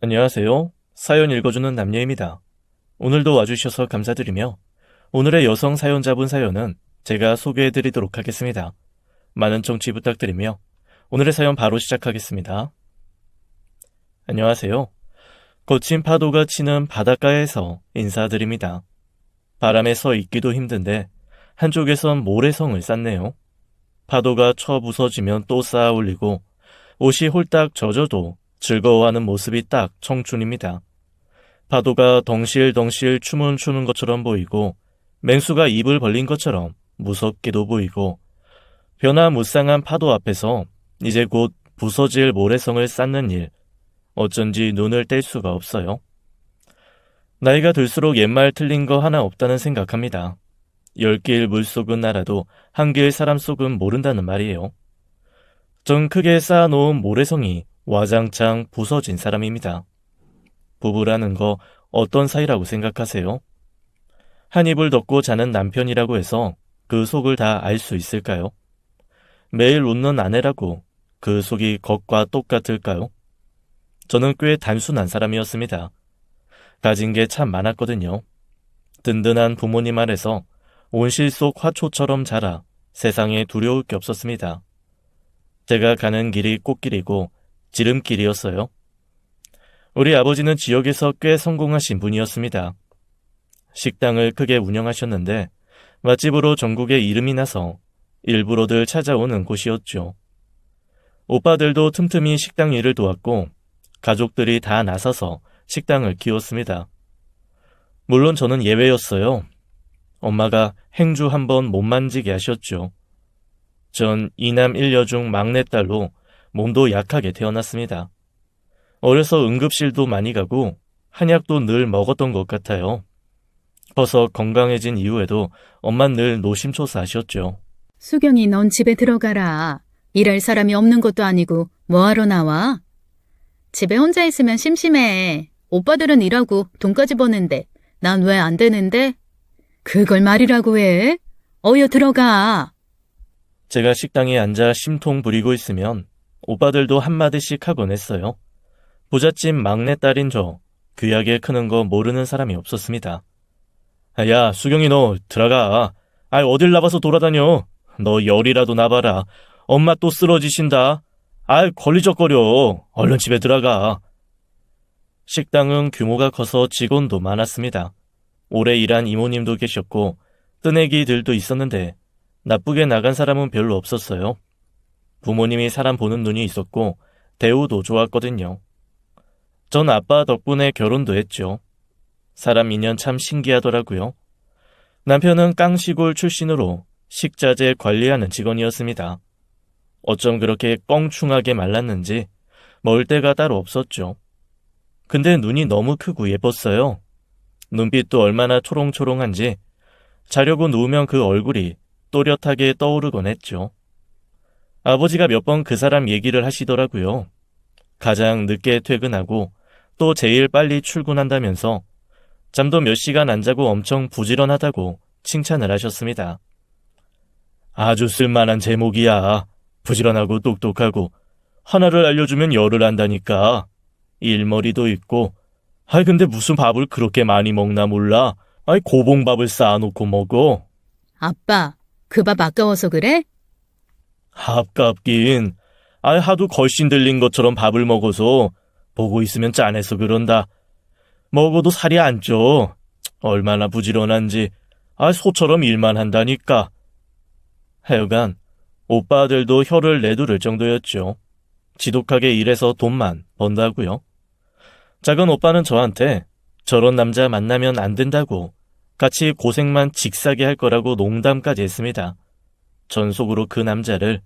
안녕하세요. 사연 읽어주는 남녀입니다. 오늘도 와주셔서 감사드리며 오늘의 여성 사연자분 사연은 제가 소개해드리도록 하겠습니다. 많은 청취 부탁드리며 오늘의 사연 바로 시작하겠습니다. 안녕하세요. 거친 파도가 치는 바닷가에서 인사드립니다. 바람에 서 있기도 힘든데 한쪽에선 모래성을 쌓네요. 파도가 쳐 부서지면 또 쌓아 올리고 옷이 홀딱 젖어도 즐거워하는 모습이 딱 청춘입니다. 파도가 덩실덩실 춤은 추는 것처럼 보이고 맹수가 입을 벌린 것처럼 무섭게도 보이고 변화무쌍한 파도 앞에서 이제 곧 부서질 모래성을 쌓는 일, 어쩐지 눈을 뗄 수가 없어요. 나이가 들수록 옛말 틀린 거 하나 없다는 생각합니다. 10길 물속은 알아도 한 길 사람 속은 모른다는 말이에요. 전 크게 쌓아놓은 모래성이 와장창 부서진 사람입니다. 부부라는 거 어떤 사이라고 생각하세요? 한 이불 덮고 자는 남편이라고 해서 그 속을 다 알 수 있을까요? 매일 웃는 아내라고 그 속이 겉과 똑같을까요? 저는 꽤 단순한 사람이었습니다. 가진 게 참 많았거든요. 든든한 부모님 아래서 온실 속 화초처럼 자라 세상에 두려울 게 없었습니다. 제가 가는 길이 꽃길이고 지름길이었어요. 우리 아버지는 지역에서 꽤 성공하신 분이었습니다. 식당을 크게 운영하셨는데 맛집으로 전국에 이름이 나서 일부러들 찾아오는 곳이었죠. 오빠들도 틈틈이 식당 일을 도왔고 가족들이 다 나서서 식당을 키웠습니다. 물론 저는 예외였어요. 엄마가 행주 한번 못 만지게 하셨죠. 전 이남 일녀 중 막내딸로 몸도 약하게 태어났습니다. 어려서 응급실도 많이 가고 한약도 늘 먹었던 것 같아요. 커서 건강해진 이후에도 엄만 늘 노심초사하셨죠. 수경이 넌 집에 들어가라. 일할 사람이 없는 것도 아니고 뭐하러 나와? 집에 혼자 있으면 심심해. 오빠들은 일하고 돈까지 버는데 난 왜 안 되는데? 그걸 말이라고 해? 어여 들어가. 제가 식당에 앉아 심통 부리고 있으면 오빠들도 한마디씩 하곤 했어요. 부잣집 막내딸인 저 귀하게 크는 거 모르는 사람이 없었습니다. 야, 수경이 너 들어가. 어딜 나가서 돌아다녀. 너 열이라도 나봐라. 엄마 또 쓰러지신다. 걸리적거려. 얼른 집에 들어가. 식당은 규모가 커서 직원도 많았습니다. 오래 일한 이모님도 계셨고 뜨내기들도 있었는데 나쁘게 나간 사람은 별로 없었어요. 부모님이 사람 보는 눈이 있었고 대우도 좋았거든요. 전 아빠 덕분에 결혼도 했죠. 사람 인연 참 신기하더라고요. 남편은 깡시골 출신으로 식자재 관리하는 직원이었습니다. 어쩜 그렇게 껑충하게 말랐는지 먹을 데가 따로 없었죠. 근데 눈이 너무 크고 예뻤어요. 눈빛도 얼마나 초롱초롱한지 자려고 누우면 그 얼굴이 또렷하게 떠오르곤 했죠. 아버지가 몇 번 그 사람 얘기를 하시더라고요. 가장 늦게 퇴근하고 또 제일 빨리 출근한다면서 잠도 몇 시간 안 자고 엄청 부지런하다고 칭찬을 하셨습니다. 아주 쓸만한 제목이야. 부지런하고 똑똑하고 하나를 알려주면 열을 안다니까. 일머리도 있고. 근데 무슨 밥을 그렇게 많이 먹나 몰라. 고봉밥을 쌓아놓고 먹어. 아빠, 그 밥 아까워서 그래? 아깝긴. 하도 걸씬 들린 것처럼 밥을 먹어서 보고 있으면 짠해서 그런다. 먹어도 살이 안 쪄. 얼마나 부지런한지. 소처럼 일만 한다니까. 하여간 오빠들도 혀를 내두를 정도였죠. 지독하게 일해서 돈만 번다고요. 작은 오빠는 저한테 저런 남자 만나면 안 된다고 같이 고생만 직사게 할 거라고 농담까지 했습니다. 전 속으로 그 남자를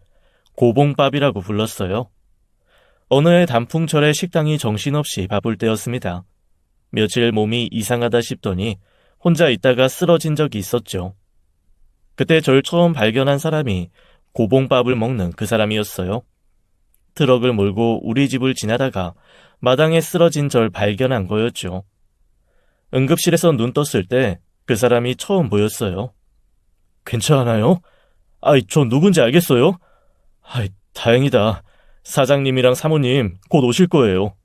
고봉밥이라고 불렀어요. 어느 해 단풍철에 식당이 정신없이 바쁠 때였습니다. 며칠 몸이 이상하다 싶더니 혼자 있다가 쓰러진 적이 있었죠. 그때 절 처음 발견한 사람이 고봉밥을 먹는 그 사람이었어요. 트럭을 몰고 우리 집을 지나다가 마당에 쓰러진 절 발견한 거였죠. 응급실에서 눈 떴을 때 그 사람이 처음 보였어요. 괜찮아요? 저 누군지 알겠어요? 다행이다. 사장님이랑 사모님 곧 오실 거예요.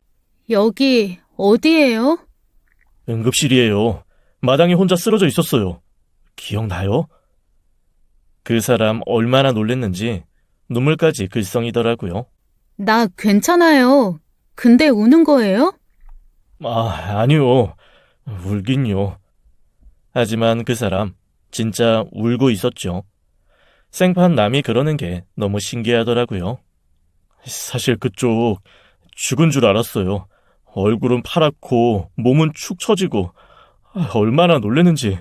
여기 어디예요? 응급실이에요. 마당에 혼자 쓰러져 있었어요. 기억나요? 그 사람 얼마나 놀랬는지 눈물까지 글썽이더라고요. 나 괜찮아요. 근데 우는 거예요? 아니요. 울긴요. 하지만 그 사람 진짜 울고 있었죠. 생판 남이 그러는 게 너무 신기하더라고요. 사실 그쪽 죽은 줄 알았어요. 얼굴은 파랗고 몸은 축 처지고 얼마나 놀랐는지.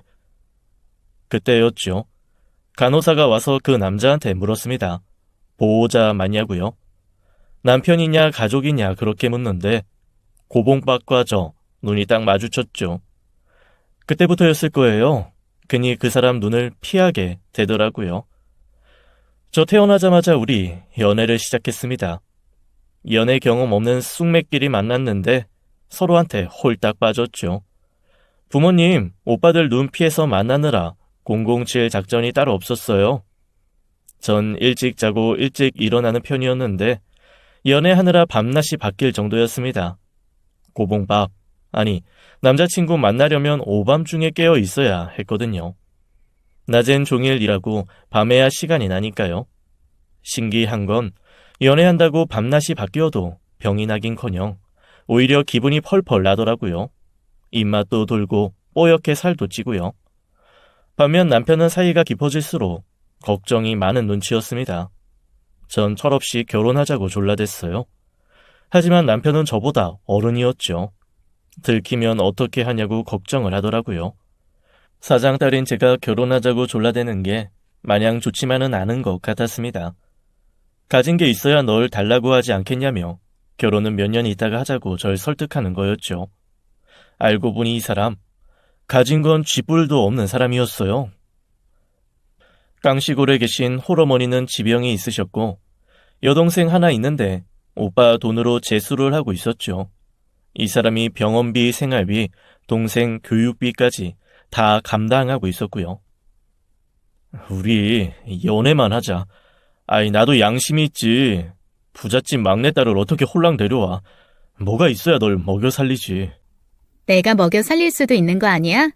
그때였죠. 간호사가 와서 그 남자한테 물었습니다. 보호자 맞냐고요? 남편이냐 가족이냐 그렇게 묻는데 고봉박과 저 눈이 딱 마주쳤죠. 그때부터였을 거예요. 괜히 그 사람 눈을 피하게 되더라고요. 저 태어나자마자 우리 연애를 시작했습니다. 연애 경험 없는 쑥맥끼리 만났는데 서로한테 홀딱 빠졌죠. 부모님, 오빠들 눈 피해서 만나느라 007 작전이 따로 없었어요. 전 일찍 자고 일찍 일어나는 편이었는데 연애하느라 밤낮이 바뀔 정도였습니다. 고봉밥, 아니 남자친구 만나려면 오밤중에 깨어 있어야 했거든요. 낮엔 종일 일하고 밤에야 시간이 나니까요. 신기한 건 연애한다고 밤낮이 바뀌어도 병이 나긴커녕 오히려 기분이 펄펄 나더라고요. 입맛도 돌고 뽀얗게 살도 찌고요. 반면 남편은 사이가 깊어질수록 걱정이 많은 눈치였습니다. 전 철없이 결혼하자고 졸라댔어요. 하지만 남편은 저보다 어른이었죠. 들키면 어떻게 하냐고 걱정을 하더라고요. 사장 딸인 제가 결혼하자고 졸라대는 게 마냥 좋지만은 않은 것 같았습니다. 가진 게 있어야 널 달라고 하지 않겠냐며 결혼은 몇 년 있다가 하자고 절 설득하는 거였죠. 알고 보니 이 사람 가진 건 쥐뿔도 없는 사람이었어요. 깡시골에 계신 홀어머니는 지병이 있으셨고 여동생 하나 있는데 오빠 돈으로 재수를 하고 있었죠. 이 사람이 병원비, 생활비, 동생 교육비까지 다 감당하고 있었고요. 우리 연애만 하자. 나도 양심이 있지. 부잣집 막내딸을 어떻게 홀랑 데려와. 뭐가 있어야 널 먹여 살리지. 내가 먹여 살릴 수도 있는 거 아니야?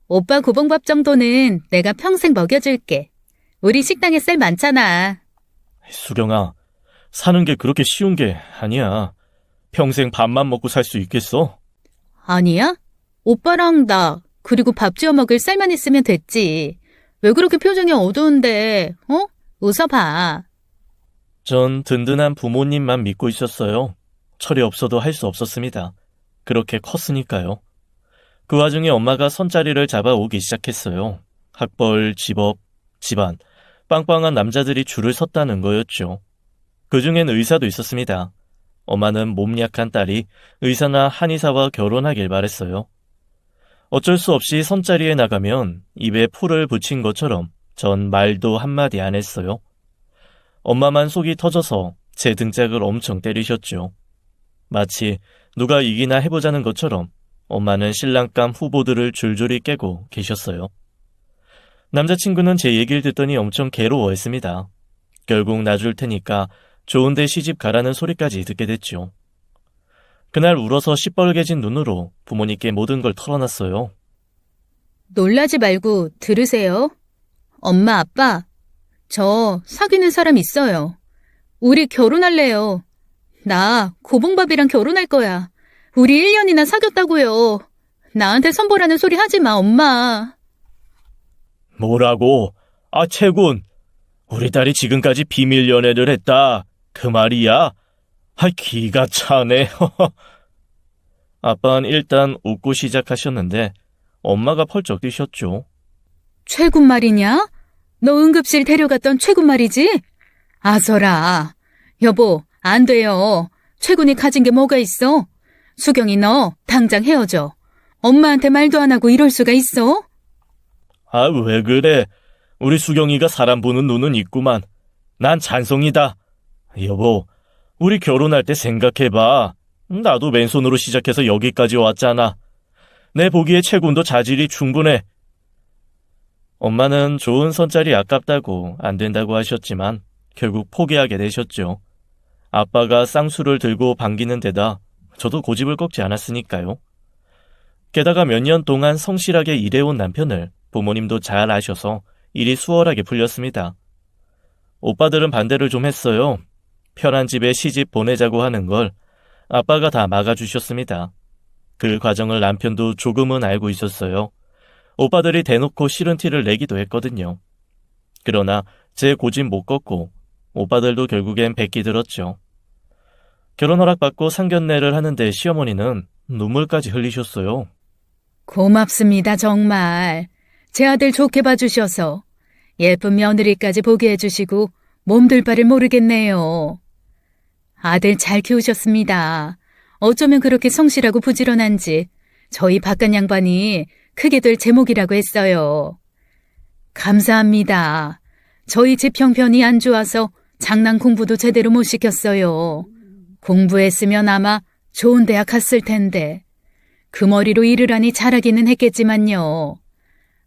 오빠 고봉밥 정도는 내가 평생 먹여줄게. 우리 식당에 쌀 많잖아. 수경아, 사는 게 그렇게 쉬운 게 아니야. 평생 밥만 먹고 살 수 있겠어? 아니야? 오빠랑 나 그리고 밥 지어 먹을 쌀만 있으면 됐지. 왜 그렇게 표정이 어두운데? 웃어봐. 전 든든한 부모님만 믿고 있었어요. 철이 없어도 할 수 없었습니다. 그렇게 컸으니까요. 그 와중에 엄마가 선자리를 잡아오기 시작했어요. 학벌, 집업, 집안, 빵빵한 남자들이 줄을 섰다는 거였죠. 그중엔 의사도 있었습니다. 엄마는 몸 약한 딸이 의사나 한의사와 결혼하길 바랬어요. 어쩔 수 없이 선자리에 나가면 입에 풀을 붙인 것처럼 전 말도 한마디 안 했어요. 엄마만 속이 터져서 제 등짝을 엄청 때리셨죠. 마치 누가 이기나 해보자는 것처럼 엄마는 신랑감 후보들을 줄줄이 깨고 계셨어요. 남자친구는 제 얘기를 듣더니 엄청 괴로워했습니다. 결국 놔줄 테니까 좋은데 시집 가라는 소리까지 듣게 됐죠. 그날 울어서 시뻘개진 눈으로 부모님께 모든 걸 털어놨어요. 놀라지 말고 들으세요. 엄마, 아빠, 저 사귀는 사람 있어요. 우리 결혼할래요. 나 고봉밥이랑 결혼할 거야. 우리 1년이나 사귀었다고요. 나한테 선보라는 소리 하지 마, 엄마. 뭐라고? 채군. 우리 딸이 지금까지 비밀 연애를 했다. 그 말이야? 기가 차네. 아빠는 일단 웃고 시작하셨는데 엄마가 펄쩍 뛰셨죠. 최군 말이냐? 너 응급실 데려갔던 최군 말이지? 아서라. 여보, 안 돼요. 최군이 가진 게 뭐가 있어? 수경이 너 당장 헤어져. 엄마한테 말도 안 하고 이럴 수가 있어? 왜 그래? 우리 수경이가 사람 보는 눈은 있구만. 난 찬성이다. 여보, 우리 결혼할 때 생각해봐. 나도 맨손으로 시작해서 여기까지 왔잖아. 내 보기에 채군도 자질이 충분해. 엄마는 좋은 선짜리 아깝다고 안 된다고 하셨지만 결국 포기하게 되셨죠. 아빠가 쌍수를 들고 반기는 데다 저도 고집을 꺾지 않았으니까요. 게다가 몇 년 동안 성실하게 일해온 남편을 부모님도 잘 아셔서 일이 수월하게 풀렸습니다. 오빠들은 반대를 좀 했어요. 편한 집에 시집 보내자고 하는 걸 아빠가 다 막아주셨습니다. 그 과정을 남편도 조금은 알고 있었어요. 오빠들이 대놓고 싫은 티를 내기도 했거든요. 그러나 제 고집 못 꺾고 오빠들도 결국엔 백기 들었죠. 결혼 허락받고 상견례를 하는데 시어머니는 눈물까지 흘리셨어요. 고맙습니다, 정말. 제 아들 좋게 봐주셔서 예쁜 며느리까지 보게 해주시고 몸둘 바를 모르겠네요. 아들 잘 키우셨습니다. 어쩌면 그렇게 성실하고 부지런한지 저희 바깥 양반이 크게 될 제목이라고 했어요. 감사합니다. 저희 집 형편이 안 좋아서 장난 공부도 제대로 못 시켰어요. 공부했으면 아마 좋은 대학 갔을 텐데 그 머리로 일을 하니 잘하기는 했겠지만요.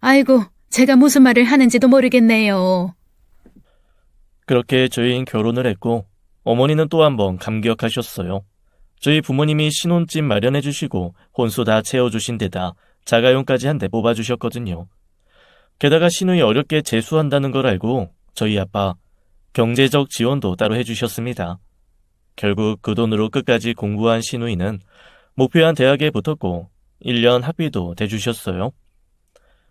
아이고, 제가 무슨 말을 하는지도 모르겠네요. 그렇게 저희는 결혼을 했고 어머니는 또 한 번 감격하셨어요. 저희 부모님이 신혼집 마련해 주시고 혼수 다 채워주신 데다 자가용까지 한 대 뽑아주셨거든요. 게다가 시누이 어렵게 재수한다는 걸 알고 저희 아빠 경제적 지원도 따로 해주셨습니다. 결국 그 돈으로 끝까지 공부한 시누이는 목표한 대학에 붙었고 1년 학비도 대주셨어요.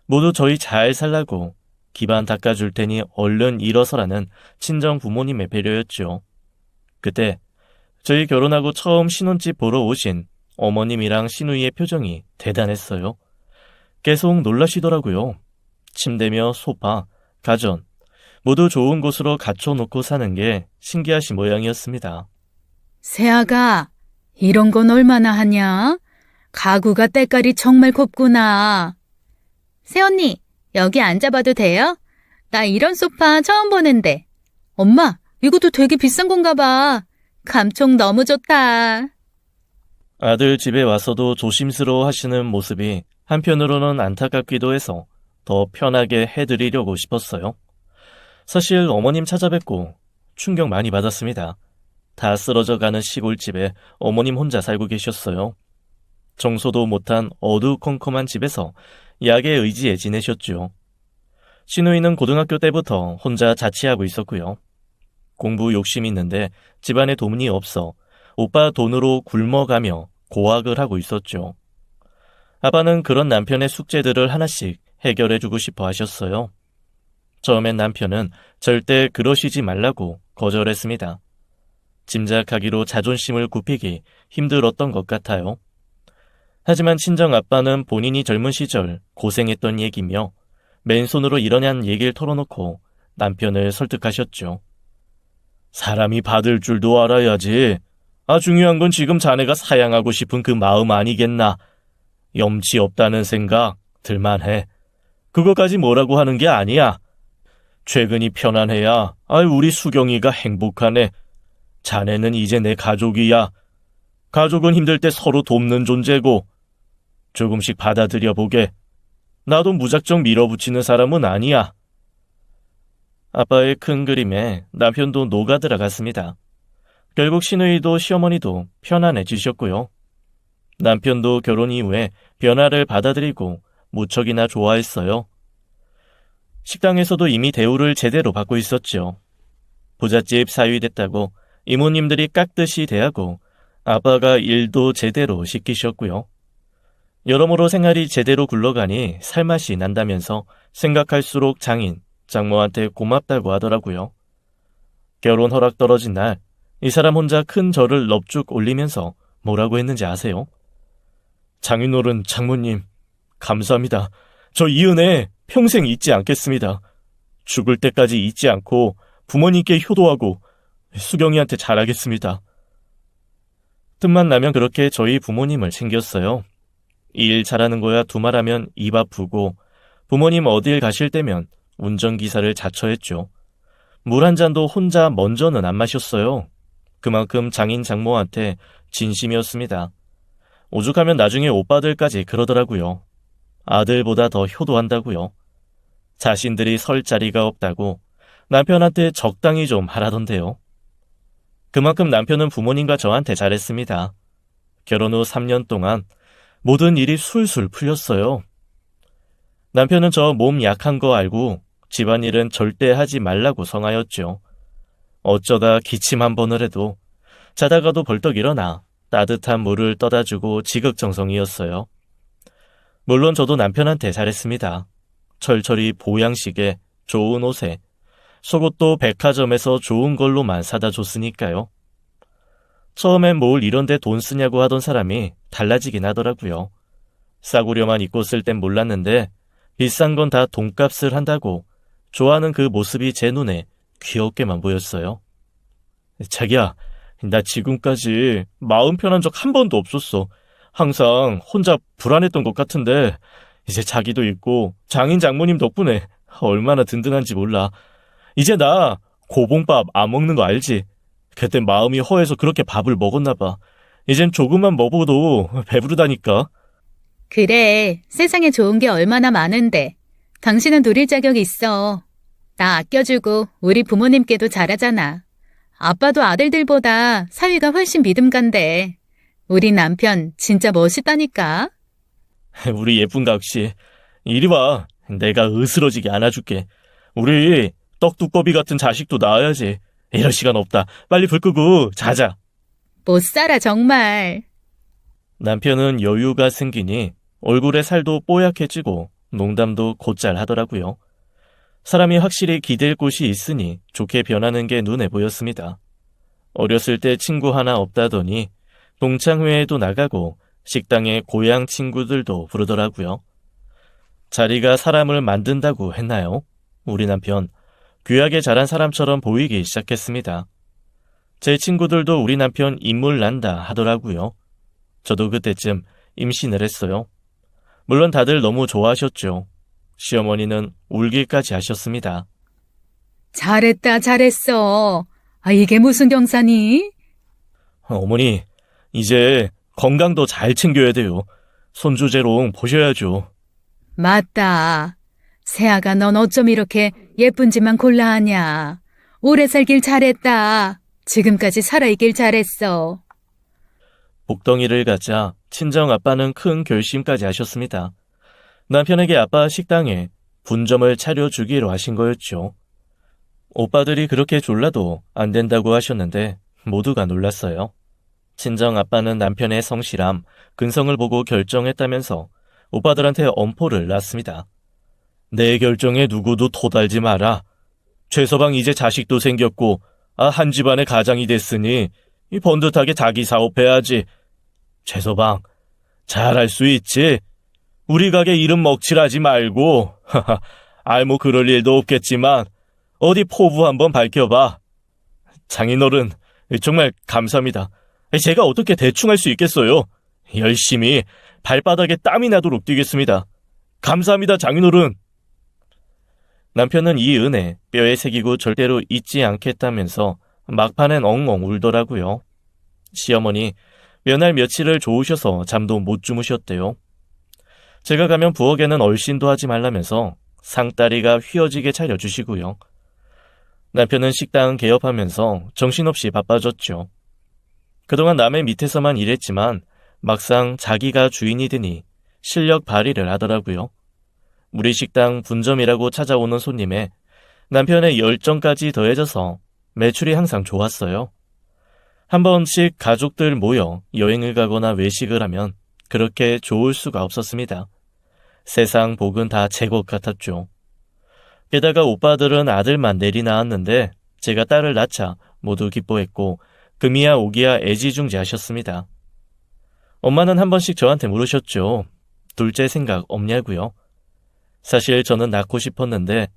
모두 저희 잘 살라고 기반 닦아줄 테니 얼른 일어서라는 친정 부모님의 배려였죠. 그때 저희 결혼하고 처음 신혼집 보러 오신 어머님이랑 시누이의 표정이 대단했어요. 계속 놀라시더라고요. 침대며 소파, 가전 모두 좋은 곳으로 갖춰놓고 사는 게 신기하신 모양이었습니다. 새아가, 이런 건 얼마나 하냐? 가구가 때깔이 정말 곱구나. 새언니, 여기 앉아봐도 돼요? 나 이런 소파 처음 보는데. 엄마, 이것도 되게 비싼 건가 봐. 감촉 너무 좋다. 아들 집에 와서도 조심스러워 하시는 모습이 한편으로는 안타깝기도 해서 더 편하게 해드리려고 싶었어요. 사실 어머님 찾아뵙고 충격 많이 받았습니다. 다 쓰러져가는 시골집에 어머님 혼자 살고 계셨어요. 청소도 못한 어두컴컴한 집에서 약에 의지해 지내셨죠. 시누이는 고등학교 때부터 혼자 자취하고 있었고요. 공부 욕심이 있는데 집안에 돈이 없어 오빠 돈으로 굶어가며 고학을 하고 있었죠. 아빠는 그런 남편의 숙제들을 하나씩 해결해주고 싶어 하셨어요. 처음엔 남편은 절대 그러시지 말라고 거절했습니다. 짐작하기로 자존심을 굽히기 힘들었던 것 같아요. 하지만 친정 아빠는 본인이 젊은 시절 고생했던 얘기며 맨손으로 일어난 얘기를 털어놓고 남편을 설득하셨죠. 사람이 받을 줄도 알아야지. 중요한 건 지금 자네가 사양하고 싶은 그 마음 아니겠나. 염치 없다는 생각 들만해. 그것까지 뭐라고 하는 게 아니야. 최근이 편안해야 우리 수경이가 행복하네. 자네는 이제 내 가족이야. 가족은 힘들 때 서로 돕는 존재고 조금씩 받아들여 보게. 나도 무작정 밀어붙이는 사람은 아니야. 아빠의 큰 그림에 남편도 녹아들어갔습니다. 결국 시누이도 시어머니도 편안해지셨고요. 남편도 결혼 이후에 변화를 받아들이고 무척이나 좋아했어요. 식당에서도 이미 대우를 제대로 받고 있었죠. 부잣집 사위 됐다고 이모님들이 깍듯이 대하고 아빠가 일도 제대로 시키셨고요. 여러모로 생활이 제대로 굴러가니 살맛이 난다면서 생각할수록 장인, 장모한테 고맙다고 하더라고요. 결혼 허락 떨어진 날 이 사람 혼자 큰 절을 넙죽 올리면서 뭐라고 했는지 아세요? 장인어른, 장모님, 감사합니다. 저 이 은혜 평생 잊지 않겠습니다. 죽을 때까지 잊지 않고 부모님께 효도하고 수경이한테 잘하겠습니다. 틈만 나면 그렇게 저희 부모님을 챙겼어요. 일 잘하는 거야 두말하면 입 아프고 부모님 어딜 가실 때면 운전기사를 자처했죠. 물 한 잔도 혼자 먼저는 안 마셨어요. 그만큼 장인 장모한테 진심이었습니다. 오죽하면 나중에 오빠들까지 그러더라고요. 아들보다 더 효도한다고요. 자신들이 설 자리가 없다고 남편한테 적당히 좀 하라던데요. 그만큼 남편은 부모님과 저한테 잘했습니다. 결혼 후 3년 동안 모든 일이 술술 풀렸어요. 남편은 저 몸 약한 거 알고 집안일은 절대 하지 말라고 성하였죠. 어쩌다 기침 한 번을 해도 자다가도 벌떡 일어나 따뜻한 물을 떠다주고 지극정성이었어요. 물론 저도 남편한테 잘했습니다. 철철이 보양식에 좋은 옷에 속옷도 백화점에서 좋은 걸로만 사다 줬으니까요. 처음엔 뭘 이런데 돈 쓰냐고 하던 사람이 달라지긴 하더라고요. 싸구려만 입고 쓸 땐 몰랐는데 비싼 건 다 돈값을 한다고 좋아하는 그 모습이 제 눈에 귀엽게만 보였어요. 자기야, 나 지금까지 마음 편한 적 한 번도 없었어. 항상 혼자 불안했던 것 같은데 이제 자기도 있고 장인 장모님 덕분에 얼마나 든든한지 몰라. 이제 나 고봉밥 안 먹는 거 알지? 그때 마음이 허해서 그렇게 밥을 먹었나 봐. 이젠 조금만 먹어도 배부르다니까. 그래, 세상에 좋은 게 얼마나 많은데. 당신은 누릴 자격 있어. 나 아껴주고 우리 부모님께도 잘하잖아. 아빠도 아들들보다 사위가 훨씬 믿음 간대. 우리 남편 진짜 멋있다니까. 우리 예쁜 각시, 이리 와. 내가 으스러지게 안아줄게. 우리 떡두꺼비 같은 자식도 낳아야지. 이럴 시간 없다. 빨리 불 끄고 자자. 못 살아 정말. 남편은 여유가 생기니 얼굴에 살도 뽀얗게 찌고 농담도 곧잘 하더라고요. 사람이 확실히 기댈 곳이 있으니 좋게 변하는 게 눈에 보였습니다. 어렸을 때 친구 하나 없다더니 동창회에도 나가고 식당에 고향 친구들도 부르더라고요. 자리가 사람을 만든다고 했나요? 우리 남편, 귀하게 자란 사람처럼 보이기 시작했습니다. 제 친구들도 우리 남편 인물 난다 하더라고요. 저도 그때쯤 임신을 했어요. 물론 다들 너무 좋아하셨죠. 시어머니는 울기까지 하셨습니다. 잘했다, 잘했어. 아, 이게 무슨 경사니? 어머니, 이제 건강도 잘 챙겨야 돼요. 손주재롱 보셔야죠. 맞다. 새아가 넌 어쩜 이렇게 예쁜 집만 골라 하냐. 오래 살길 잘했다. 지금까지 살아있길 잘했어. 복덩이를 갖자 친정 아빠는 큰 결심까지 하셨습니다. 남편에게 아빠 식당에 분점을 차려주기로 하신 거였죠. 오빠들이 그렇게 졸라도 안 된다고 하셨는데 모두가 놀랐어요. 친정 아빠는 남편의 성실함, 근성을 보고 결정했다면서 오빠들한테 엄포를 놨습니다. 내 결정에 누구도 토달지 마라. 최서방 이제 자식도 생겼고 한 집안의 가장이 됐으니 번듯하게 자기 사업해야지. 최서방, 잘할 수 있지? 우리 가게 이름 먹칠하지 말고 뭐 그럴 일도 없겠지만 어디 포부 한번 밝혀봐. 장인어른, 정말 감사합니다. 제가 어떻게 대충 할 수 있겠어요? 열심히 발바닥에 땀이 나도록 뛰겠습니다. 감사합니다, 장인어른. 남편은 이 은혜 뼈에 새기고 절대로 잊지 않겠다면서 막판엔 엉엉 울더라고요. 시어머니 몇 날 며칠을 좋으셔서 잠도 못 주무셨대요. 제가 가면 부엌에는 얼씬도 하지 말라면서 상다리가 휘어지게 차려주시고요. 남편은 식당 개업하면서 정신없이 바빠졌죠. 그동안 남의 밑에서만 일했지만 막상 자기가 주인이 되니 실력 발휘를 하더라고요. 우리 식당 분점이라고 찾아오는 손님에 남편의 열정까지 더해져서 매출이 항상 좋았어요. 한 번씩 가족들 모여 여행을 가거나 외식을 하면 그렇게 좋을 수가 없었습니다. 세상 복은 다 제 것 같았죠. 게다가 오빠들은 아들만 내리 낳았는데 제가 딸을 낳자 모두 기뻐했고 금이야 오기야 애지중지하셨습니다. 엄마는 한 번씩 저한테 물으셨죠. 둘째 생각 없냐고요. 사실 저는 낳고 싶었는데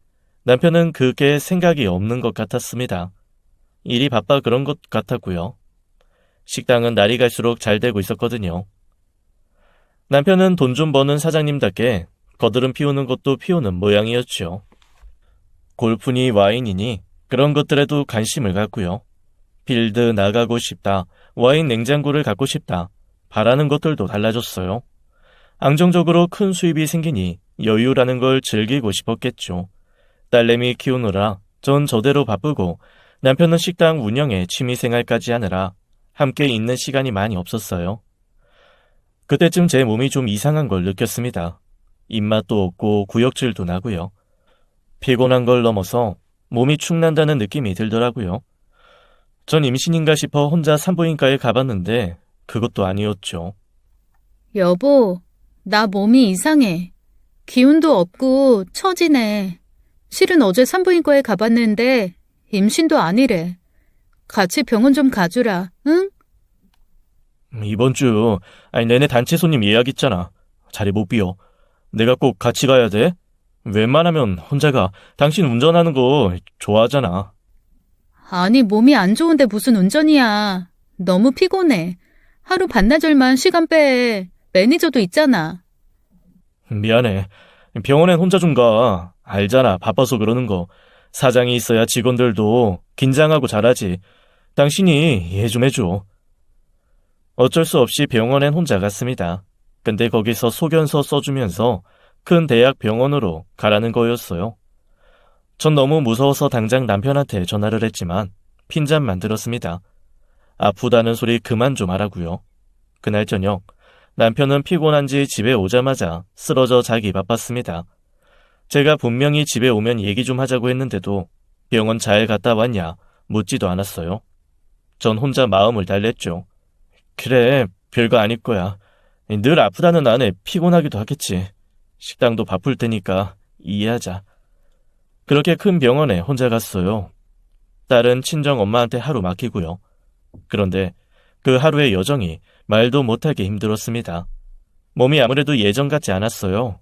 남편은 그게 생각이 없는 것 같았습니다. 일이 바빠 그런 것 같았고요. 식당은 날이 갈수록 잘 되고 있었거든요. 남편은 돈 좀 버는 사장님답게 거드름 피우는 것도 피우는 모양이었죠. 골프니 와인이니 그런 것들에도 관심을 갖고요. 필드 나가고 싶다, 와인 냉장고를 갖고 싶다, 바라는 것들도 달라졌어요. 안정적으로 큰 수입이 생기니 여유라는 걸 즐기고 싶었겠죠. 딸내미 키우느라 전 저대로 바쁘고 남편은 식당 운영에 취미생활까지 하느라 함께 있는 시간이 많이 없었어요. 그때쯤 제 몸이 좀 이상한 걸 느꼈습니다. 입맛도 없고 구역질도 나고요. 피곤한 걸 넘어서 몸이 축난다는 느낌이 들더라고요. 전 임신인가 싶어 혼자 산부인과에 가봤는데 그것도 아니었죠. 여보, 나 몸이 이상해. 기운도 없고 처지네. 실은 어제 산부인과에 가봤는데 임신도 아니래. 같이 병원 좀 가주라, 응? 이번 주 내내 단체 손님 예약 있잖아. 자리 못 비워. 내가 꼭 같이 가야 돼? 웬만하면 혼자 가. 당신 운전하는 거 좋아하잖아. 아니, 몸이 안 좋은데 무슨 운전이야. 너무 피곤해. 하루 반나절만 시간 빼. 매니저도 있잖아. 미안해. 병원엔 혼자 좀 가. 알잖아. 바빠서 그러는 거. 사장이 있어야 직원들도 긴장하고 잘하지. 당신이 이해 좀 해줘. 어쩔 수 없이 병원엔 혼자 갔습니다. 근데 거기서 소견서 써주면서 큰 대학 병원으로 가라는 거였어요. 전 너무 무서워서 당장 남편한테 전화를 했지만 핀잔 만들었습니다. 아프다는 소리 그만 좀 하라고요. 그날 저녁 남편은 피곤한지 집에 오자마자 쓰러져 자기 바빴습니다. 제가 분명히 집에 오면 얘기 좀 하자고 했는데도 병원 잘 갔다 왔냐 묻지도 않았어요. 전 혼자 마음을 달랬죠. 그래, 별거 아닐 거야. 늘 아프다는 안에 피곤하기도 하겠지. 식당도 바쁠 테니까 이해하자. 그렇게 큰 병원에 혼자 갔어요. 딸은 친정 엄마한테 하루 맡기고요. 그런데 그 하루의 여정이 말도 못하게 힘들었습니다. 몸이 아무래도 예전 같지 않았어요.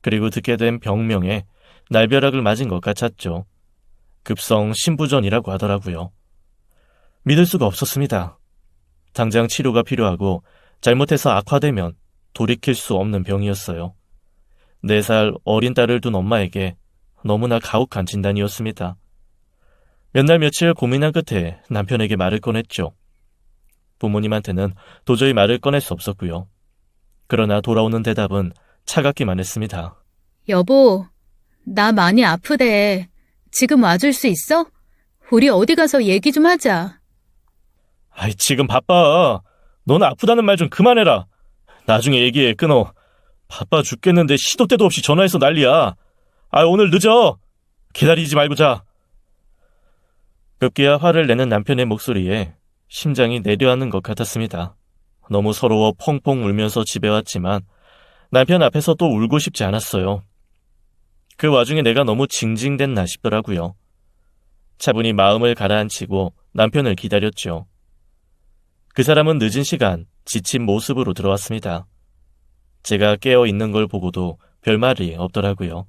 그리고 듣게 된 병명에 날벼락을 맞은 것 같았죠. 급성 신부전이라고 하더라고요. 믿을 수가 없었습니다. 당장 치료가 필요하고 잘못해서 악화되면 돌이킬 수 없는 병이었어요. 4살 어린 딸을 둔 엄마에게 너무나 가혹한 진단이었습니다. 몇 날 며칠 고민한 끝에 남편에게 말을 꺼냈죠. 부모님한테는 도저히 말을 꺼낼 수 없었고요. 그러나 돌아오는 대답은 차갑기만 했습니다. 여보, 나 많이 아프대. 지금 와줄 수 있어? 우리 어디 가서 얘기 좀 하자. 아이, 지금 바빠. 넌 아프다는 말 좀 그만해라. 나중에 얘기해, 끊어. 바빠 죽겠는데 시도 때도 없이 전화해서 난리야. 오늘 늦어. 기다리지 말고 자. 급기야 화를 내는 남편의 목소리에 심장이 내려앉는 것 같았습니다. 너무 서러워 펑펑 울면서 집에 왔지만 남편 앞에서 또 울고 싶지 않았어요. 그 와중에 내가 너무 징징댔나 싶더라고요. 차분히 마음을 가라앉히고 남편을 기다렸죠. 그 사람은 늦은 시간 지친 모습으로 들어왔습니다. 제가 깨어 있는 걸 보고도 별말이 없더라고요.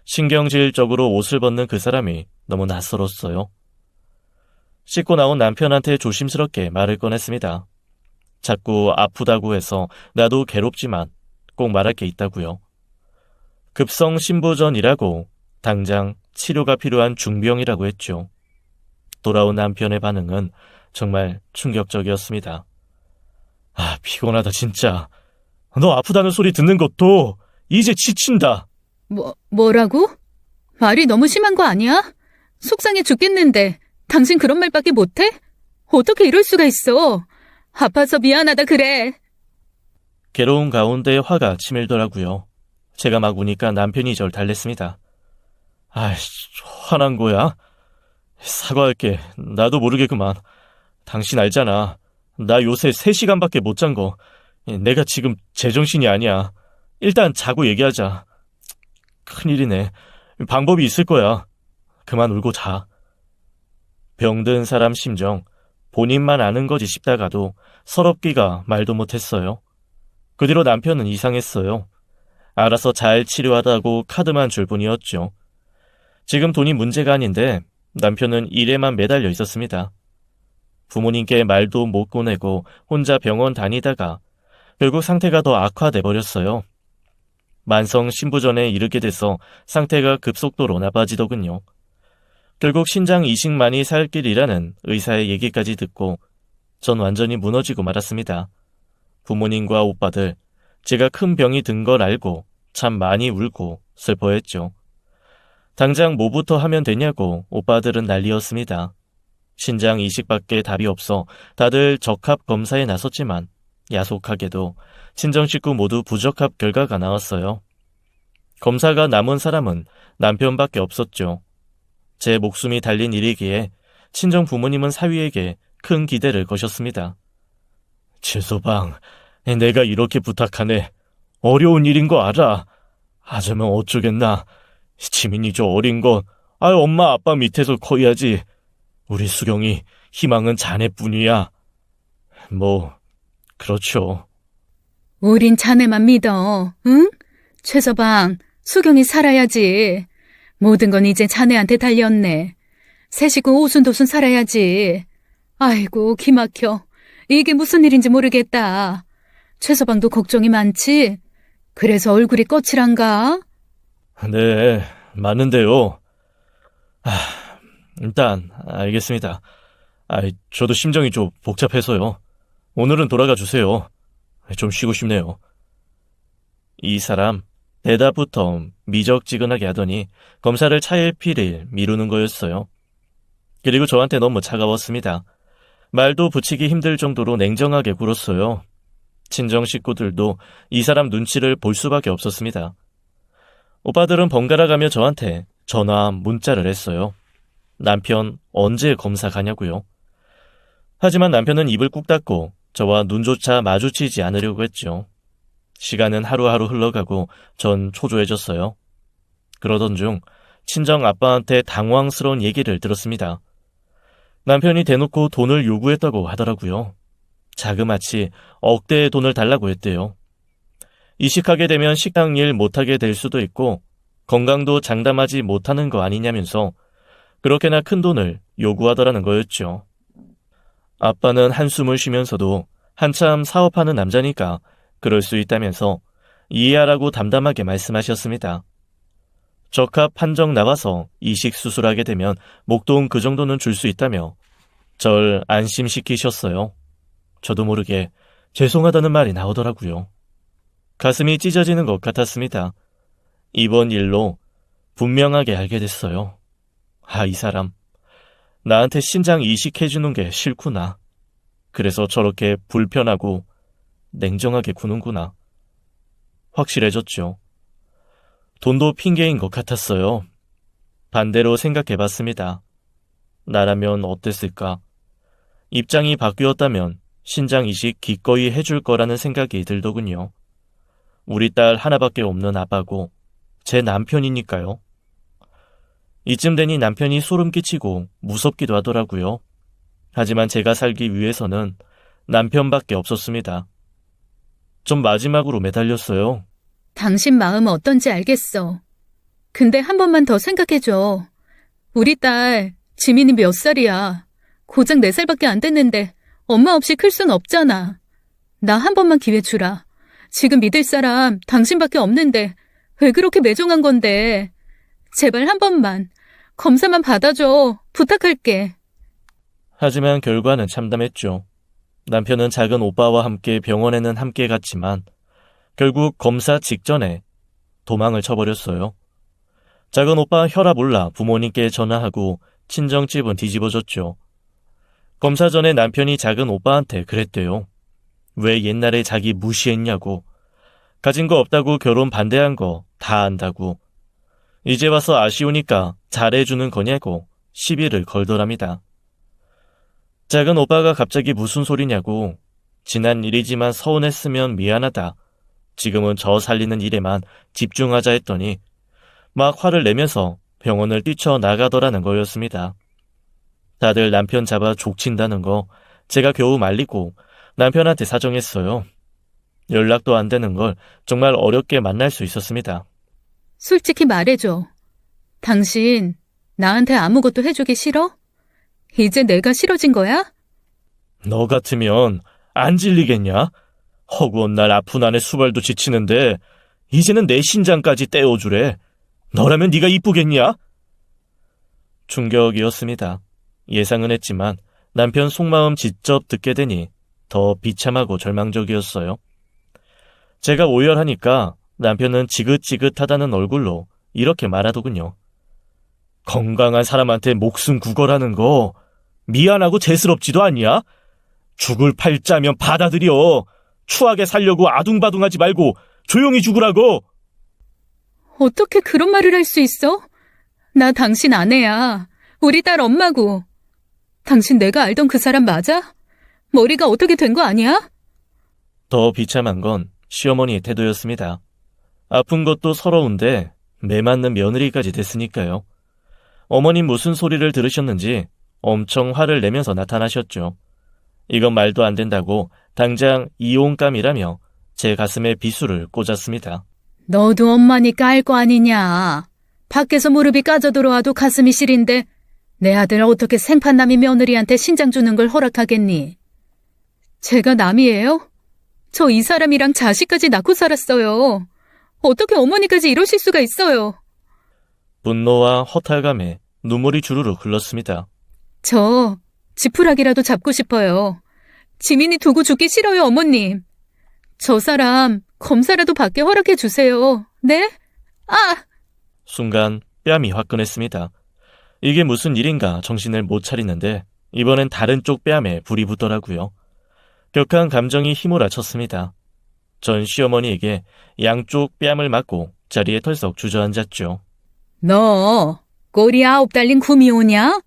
신경질적으로 옷을 벗는 그 사람이 너무 낯설었어요. 씻고 나온 남편한테 조심스럽게 말을 꺼냈습니다. 자꾸 아프다고 해서 나도 괴롭지만 꼭 말할 게 있다고요. 급성 신부전이라고 당장 치료가 필요한 중병이라고 했죠. 돌아온 남편의 반응은 정말 충격적이었습니다. 피곤하다 진짜. 너 아프다는 소리 듣는 것도 이제 지친다. 뭐라고? 말이 너무 심한 거 아니야? 속상해 죽겠는데 당신 그런 말밖에 못해? 어떻게 이럴 수가 있어? 아파서 미안하다 그래. 괴로운 가운데 화가 치밀더라고요. 제가 막 우니까 남편이 절 달랬습니다. 화난 거야? 사과할게. 나도 모르게 그만. 당신 알잖아. 나 요새 3시간밖에 못 잔 거. 내가 지금 제정신이 아니야. 일단 자고 얘기하자. 큰일이네. 방법이 있을 거야. 그만 울고 자. 병든 사람 심정, 본인만 아는 거지 싶다가도 서럽기가 말도 못했어요. 그 뒤로 남편은 이상했어요. 알아서 잘 치료하다고 카드만 줄 뿐이었죠. 지금 돈이 문제가 아닌데 남편은 일에만 매달려 있었습니다. 부모님께 말도 못 꺼내고 혼자 병원 다니다가 결국 상태가 더 악화돼 버렸어요. 만성 신부전에 이르게 돼서 상태가 급속도로 나빠지더군요. 결국 신장 이식만이 살 길이라는 의사의 얘기까지 듣고 전 완전히 무너지고 말았습니다. 부모님과 오빠들, 제가 큰 병이 든 걸 알고 참 많이 울고 슬퍼했죠. 당장 뭐부터 하면 되냐고 오빠들은 난리였습니다. 신장 이식밖에 답이 없어 다들 적합 검사에 나섰지만 야속하게도 친정 식구 모두 부적합 결과가 나왔어요. 검사가 남은 사람은 남편밖에 없었죠. 제 목숨이 달린 일이기에 친정 부모님은 사위에게 큰 기대를 거셨습니다. 최서방, 내가 이렇게 부탁하네. 어려운 일인 거 알아. 하자면 어쩌겠나. 지민이 저 어린 것, 엄마 아빠 밑에서 커야지. 우리 수경이 희망은 자네뿐이야. 그렇죠. 우린 자네만 믿어, 응? 최서방, 수경이 살아야지. 모든 건 이제 자네한테 달렸네. 새 식구 오순도순 살아야지. 아이고, 기막혀. 이게 무슨 일인지 모르겠다. 최서방도 걱정이 많지? 그래서 얼굴이 거칠한가? 네, 많은데요. 일단 알겠습니다. 저도 심정이 좀 복잡해서요. 오늘은 돌아가 주세요. 좀 쉬고 싶네요. 이 사람 대답부터 미적지근하게 하더니 검사를 차일피일 미루는 거였어요. 그리고 저한테 너무 차가웠습니다. 말도 붙이기 힘들 정도로 냉정하게 굴었어요. 친정 식구들도 이 사람 눈치를 볼 수밖에 없었습니다. 오빠들은 번갈아가며 저한테 전화, 문자를 했어요. 남편 언제 검사 가냐고요. 하지만 남편은 입을 꾹 닫고 저와 눈조차 마주치지 않으려고 했죠. 시간은 하루하루 흘러가고 전 초조해졌어요. 그러던 중 친정 아빠한테 당황스러운 얘기를 들었습니다. 남편이 대놓고 돈을 요구했다고 하더라고요. 자그마치 억대의 돈을 달라고 했대요. 이식하게 되면 식당 일 못하게 될 수도 있고 건강도 장담하지 못하는 거 아니냐면서 그렇게나 큰 돈을 요구하더라는 거였죠. 아빠는 한숨을 쉬면서도 한참 사업하는 남자니까 그럴 수 있다면서 이해하라고 담담하게 말씀하셨습니다. 적합 판정 나와서 이식 수술하게 되면 목돈 그 정도는 줄 수 있다며 절 안심시키셨어요. 저도 모르게 죄송하다는 말이 나오더라고요. 가슴이 찢어지는 것 같았습니다. 이번 일로 분명하게 알게 됐어요. 이 사람 나한테 신장 이식해주는 게 싫구나. 그래서 저렇게 불편하고 냉정하게 구는구나. 확실해졌죠. 돈도 핑계인 것 같았어요. 반대로 생각해봤습니다. 나라면 어땠을까? 입장이 바뀌었다면 신장 이식 기꺼이 해줄 거라는 생각이 들더군요. 우리 딸 하나밖에 없는 아빠고 제 남편이니까요. 이쯤 되니 남편이 소름 끼치고 무섭기도 하더라고요. 하지만 제가 살기 위해서는 남편밖에 없었습니다. 좀 마지막으로 매달렸어요. 당신 마음은 어떤지 알겠어. 근데 한 번만 더 생각해줘. 우리 딸 지민이 몇 살이야. 고작 4살밖에 안 됐는데 엄마 없이 클 순 없잖아. 나 한 번만 기회 주라. 지금 믿을 사람 당신밖에 없는데 왜 그렇게 매정한 건데. 제발 한 번만. 검사만 받아줘. 부탁할게. 하지만 결과는 참담했죠. 남편은 작은 오빠와 함께 병원에는 함께 갔지만 결국 검사 직전에 도망을 쳐버렸어요. 작은 오빠 혈압 올라 부모님께 전화하고 친정집은 뒤집어졌죠. 검사 전에 남편이 작은 오빠한테 그랬대요. 왜 옛날에 자기 무시했냐고. 가진 거 없다고 결혼 반대한 거 다 안다고. 이제 와서 아쉬우니까 잘해주는 거냐고 시비를 걸더랍니다. 작은 오빠가 갑자기 무슨 소리냐고. 지난 일이지만 서운했으면 미안하다. 지금은 저 살리는 일에만 집중하자 했더니 막 화를 내면서 병원을 뛰쳐나가더라는 거였습니다. 다들 남편 잡아 족친다는 거 제가 겨우 말리고 남편한테 사정했어요. 연락도 안 되는 걸 정말 어렵게 만날 수 있었습니다. 솔직히 말해줘. 당신 나한테 아무것도 해주기 싫어? 이제 내가 싫어진 거야? 너 같으면 안 질리겠냐? 허구한 날 아픈 아내 수발도 지치는데 이제는 내 신장까지 떼어주래. 너라면 네가 이쁘겠냐? 충격이었습니다. 예상은 했지만 남편 속마음 직접 듣게 되니 더 비참하고 절망적이었어요. 제가 오열하니까 남편은 지긋지긋하다는 얼굴로 이렇게 말하더군요. 건강한 사람한테 목숨 구걸하는 거 미안하고 죄스럽지도 않냐? 죽을 팔자면 받아들여. 추하게 살려고 아둥바둥하지 말고 조용히 죽으라고. 어떻게 그런 말을 할 수 있어? 나 당신 아내야. 우리 딸 엄마고. 당신 내가 알던 그 사람 맞아? 머리가 어떻게 된 거 아니야? 더 비참한 건 시어머니의 태도였습니다. 아픈 것도 서러운데 매 맞는 며느리까지 됐으니까요. 어머님 무슨 소리를 들으셨는지 엄청 화를 내면서 나타나셨죠. 이건 말도 안 된다고 당장 이혼감이라며 제 가슴에 비수를 꽂았습니다. 너도 엄마니까 알 거 아니냐. 밖에서 무릎이 까져 들어와도 가슴이 시린데 내 아들 어떻게 생판남이 며느리한테 신장 주는 걸 허락하겠니? 제가 남이에요? 저 이 사람이랑 자식까지 낳고 살았어요. 어떻게 어머니까지 이러실 수가 있어요? 분노와 허탈감에 눈물이 주르륵 흘렀습니다. 저 지푸라기라도 잡고 싶어요. 지민이 두고 죽기 싫어요, 어머님. 저 사람 검사라도 받게 허락해 주세요. 네? 아! 순간 뺨이 화끈했습니다. 이게 무슨 일인가 정신을 못 차리는데 이번엔 다른 쪽 뺨에 불이 붙더라고요. 격한 감정이 휘몰아쳤습니다. 전 시어머니에게 양쪽 뺨을 맞고 자리에 털썩 주저앉았죠. 너 꼬리 9 달린 구미호냐?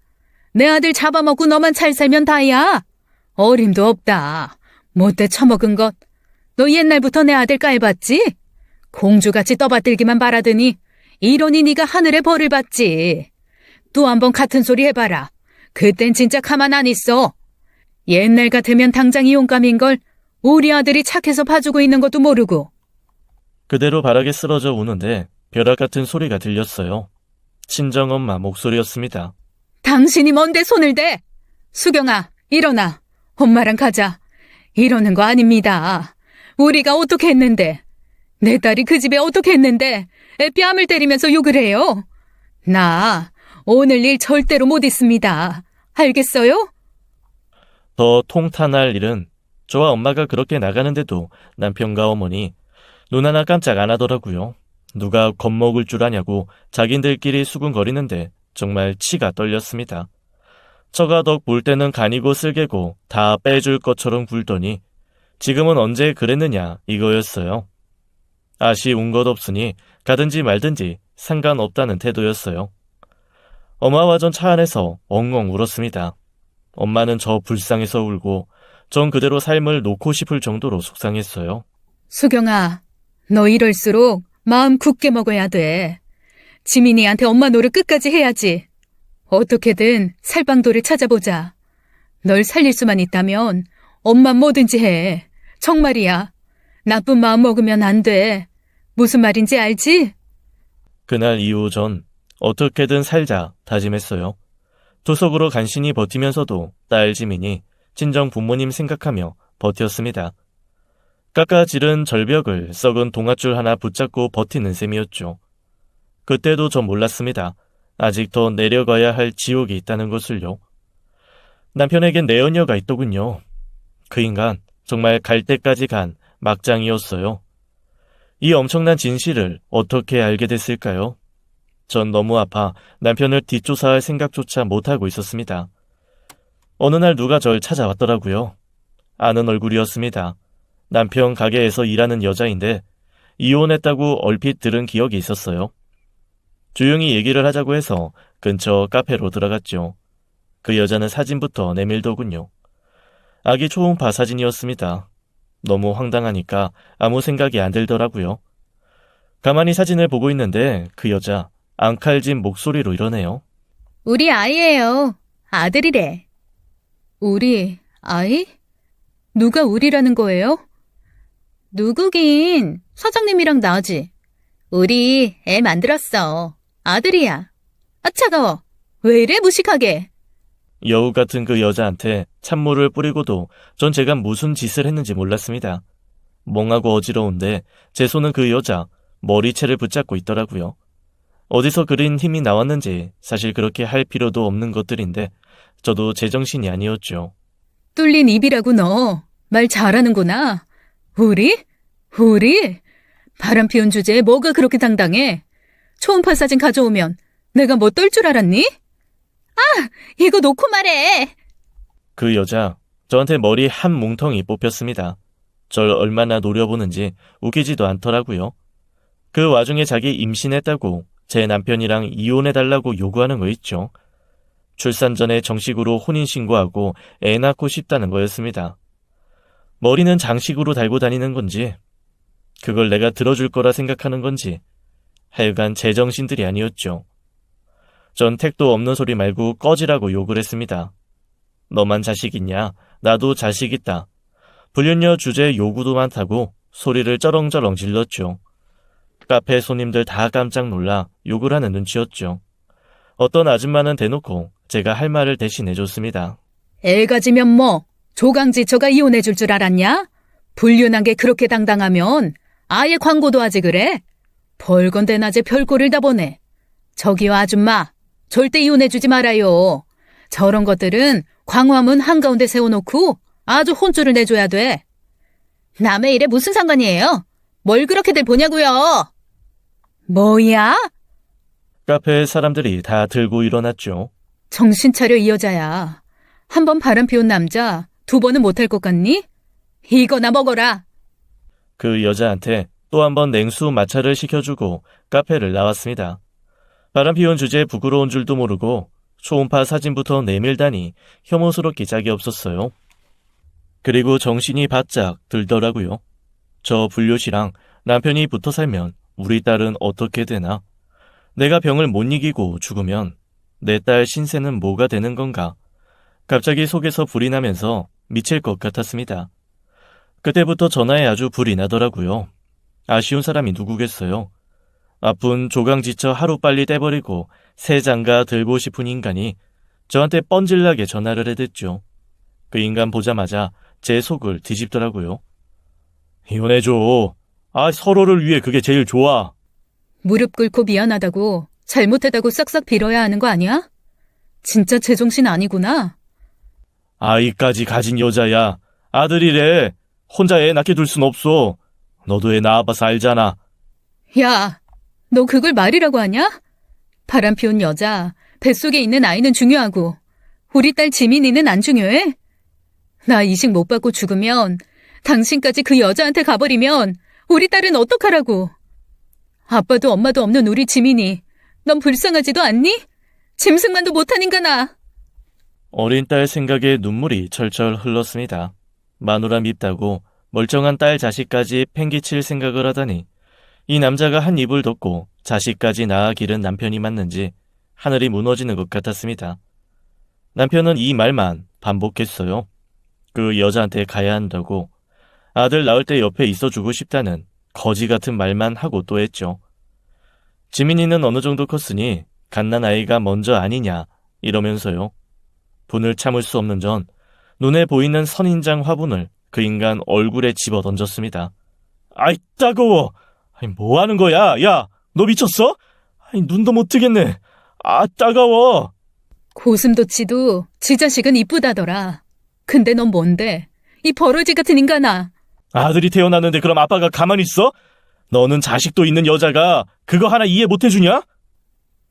내 아들 잡아먹고 너만 잘 살면 다야. 어림도 없다. 못돼 처먹은 것. 너 옛날부터 내 아들 깔봤지? 공주같이 떠받들기만 바라더니 이러니 네가 하늘에 벌을 받지. 또 한 번 같은 소리 해봐라. 그땐 진짜 가만 안 있어. 옛날 같으면 당장 이혼감인걸 우리 아들이 착해서 봐주고 있는 것도 모르고. 그대로 바닥에 쓰러져 우는데 벼락 같은 소리가 들렸어요. 친정엄마 목소리였습니다. 당신이 뭔데 손을 대? 수경아, 일어나. 엄마랑 가자. 이러는 거 아닙니다. 우리가 어떻게 했는데? 내 딸이 그 집에 어떻게 했는데? 애 뺨을 때리면서 욕을 해요. 나 오늘 일 절대로 못 있습니다. 알겠어요? 더 통탄할 일은 저와 엄마가 그렇게 나가는데도 남편과 어머니 눈 하나 깜짝 안 하더라고요. 누가 겁먹을 줄 아냐고 자긴들끼리 수군거리는데 정말 치가 떨렸습니다. 처가덕 볼 때는 간이고 쓸개고 다 빼줄 것처럼 굴더니 지금은 언제 그랬느냐 이거였어요. 아쉬운 것 없으니 가든지 말든지 상관없다는 태도였어요. 엄마와 전 차 안에서 엉엉 울었습니다. 엄마는 저 불쌍해서 울고 전 그대로 삶을 놓고 싶을 정도로 속상했어요. 수경아, 너 이럴수록 마음 굳게 먹어야 돼. 지민이한테 엄마 노릇 끝까지 해야지. 어떻게든 살방도를 찾아보자. 널 살릴 수만 있다면 엄마 뭐든지 해. 정말이야. 나쁜 마음 먹으면 안 돼. 무슨 말인지 알지? 그날 이후 전 어떻게든 살자 다짐했어요. 투석으로 간신히 버티면서도 딸 지민이 친정 부모님 생각하며 버텼습니다. 깎아지른 절벽을 썩은 동아줄 하나 붙잡고 버티는 셈이었죠. 그때도 전 몰랐습니다. 아직 더 내려가야 할 지옥이 있다는 것을요. 남편에겐 내연녀가 있더군요. 그 인간 정말 갈 때까지 간 막장이었어요. 이 엄청난 진실을 어떻게 알게 됐을까요? 전 너무 아파 남편을 뒷조사할 생각조차 못하고 있었습니다. 어느 날 누가 절 찾아왔더라고요. 아는 얼굴이었습니다. 남편 가게에서 일하는 여자인데 이혼했다고 얼핏 들은 기억이 있었어요. 조용히 얘기를 하자고 해서 근처 카페로 들어갔죠. 그 여자는 사진부터 내밀더군요. 아기 초음파 사진이었습니다. 너무 황당하니까 아무 생각이 안 들더라고요. 가만히 사진을 보고 있는데 그 여자 앙칼진 목소리로 이러네요. 우리 아이예요. 아들이래. 우리 아이? 누가 우리라는 거예요? 누구긴 사장님이랑 나지. 우리 애 만들었어. 아들이야. 아 차가워. 왜 이래 무식하게. 여우 같은 그 여자한테 찬물을 뿌리고도 전 제가 무슨 짓을 했는지 몰랐습니다. 멍하고 어지러운데 제 손은 그 여자 머리채를 붙잡고 있더라고요. 어디서 그린 힘이 나왔는지 사실 그렇게 할 필요도 없는 것들인데 저도 제정신이 아니었죠. 뚫린 입이라고 너. 말 잘하는구나. 우리? 바람 피운 주제에 뭐가 그렇게 당당해? 초음파 사진 가져오면 내가 뭐 떨 줄 알았니? 아! 이거 놓고 말해! 그 여자 저한테 머리 한 뭉텅이 뽑혔습니다. 절 얼마나 노려보는지 웃기지도 않더라고요. 그 와중에 자기 임신했다고 제 남편이랑 이혼해달라고 요구하는 거 있죠. 출산 전에 정식으로 혼인신고하고 애 낳고 싶다는 거였습니다. 머리는 장식으로 달고 다니는 건지, 그걸 내가 들어줄 거라 생각하는 건지, 하여간 제정신들이 아니었죠. 전 택도 없는 소리 말고 꺼지라고 욕을 했습니다. 너만 자식 있냐? 나도 자식 있다. 불륜녀 주제에 요구도 많다고 소리를 쩌렁쩌렁 질렀죠. 카페 손님들 다 깜짝 놀라 욕을 하는 눈치였죠. 어떤 아줌마는 대놓고 제가 할 말을 대신해줬습니다. 애 가지면 뭐 조강지처가 이혼해줄 줄 알았냐? 불륜한 게 그렇게 당당하면 아예 광고도 하지 그래? 벌건대 낮에 별꼴을 다 보네. 저기요 아줌마, 절대 이혼해주지 말아요. 저런 것들은 광화문 한가운데 세워놓고 아주 혼쭐을 내줘야 돼. 남의 일에 무슨 상관이에요? 뭘 그렇게들 보냐고요? 뭐야? 카페에 사람들이 다 들고 일어났죠. 정신 차려 이 여자야. 한 번 바람 피운 남자 2번은 못할 것 같니? 이거나 먹어라. 그 여자한테 또 한 번 냉수 마차를 시켜주고 카페를 나왔습니다. 바람 피운 주제에 부끄러운 줄도 모르고 초음파 사진부터 내밀다니 혐오스럽기 짝이 없었어요. 그리고 정신이 바짝 들더라고요. 저 불효시랑 남편이 붙어 살면 우리 딸은 어떻게 되나? 내가 병을 못 이기고 죽으면 내 딸 신세는 뭐가 되는 건가? 갑자기 속에서 불이 나면서 미칠 것 같았습니다. 그때부터 전화에 아주 불이 나더라고요. 아쉬운 사람이 누구겠어요? 아픈 조강지처 하루빨리 떼버리고 새 장가 들고 싶은 인간이 저한테 뻔질나게 전화를 해댔죠. 그 인간 보자마자 제 속을 뒤집더라고요. 이혼해줘. 서로를 위해 그게 제일 좋아. 무릎 꿇고 미안하다고 잘못했다고 싹싹 빌어야 하는 거 아니야? 진짜 제정신 아니구나. 아이까지 가진 여자야. 아들이래. 혼자 애 낳게 둘 순 없어. 너도 애 낳아봐서 알잖아. 야, 너 그걸 말이라고 하냐? 바람 피운 여자, 뱃속에 있는 아이는 중요하고 우리 딸 지민이는 안 중요해? 나 이식 못 받고 죽으면 당신까지 그 여자한테 가버리면 우리 딸은 어떡하라고? 아빠도 엄마도 없는 우리 지민이 넌 불쌍하지도 않니? 짐승만도 못한 인간아. 어린 딸 생각에 눈물이 철철 흘렀습니다. 마누라 밉다고 멀쩡한 딸 자식까지 팽개칠 생각을 하다니 이 남자가 한 입을 덮고 자식까지 낳아 기른 남편이 맞는지 하늘이 무너지는 것 같았습니다. 남편은 이 말만 반복했어요. 그 여자한테 가야 한다고, 아들 낳을 때 옆에 있어주고 싶다는 거지 같은 말만 하고 또 했죠. 지민이는 어느 정도 컸으니 갓난아이가 먼저 아니냐 이러면서요. 분을 참을 수 없는 전 눈에 보이는 선인장 화분을 그 인간 얼굴에 집어 던졌습니다. 아이 따가워. 뭐 하는 거야? 야, 너 미쳤어? 눈도 못 뜨겠네. 따가워. 고슴도치도 지 자식은 이쁘다더라. 근데 넌 뭔데? 이 버러지 같은 인간아. 아들이 태어났는데 그럼 아빠가 가만히 있어? 너는 자식도 있는 여자가 그거 하나 이해 못 해주냐?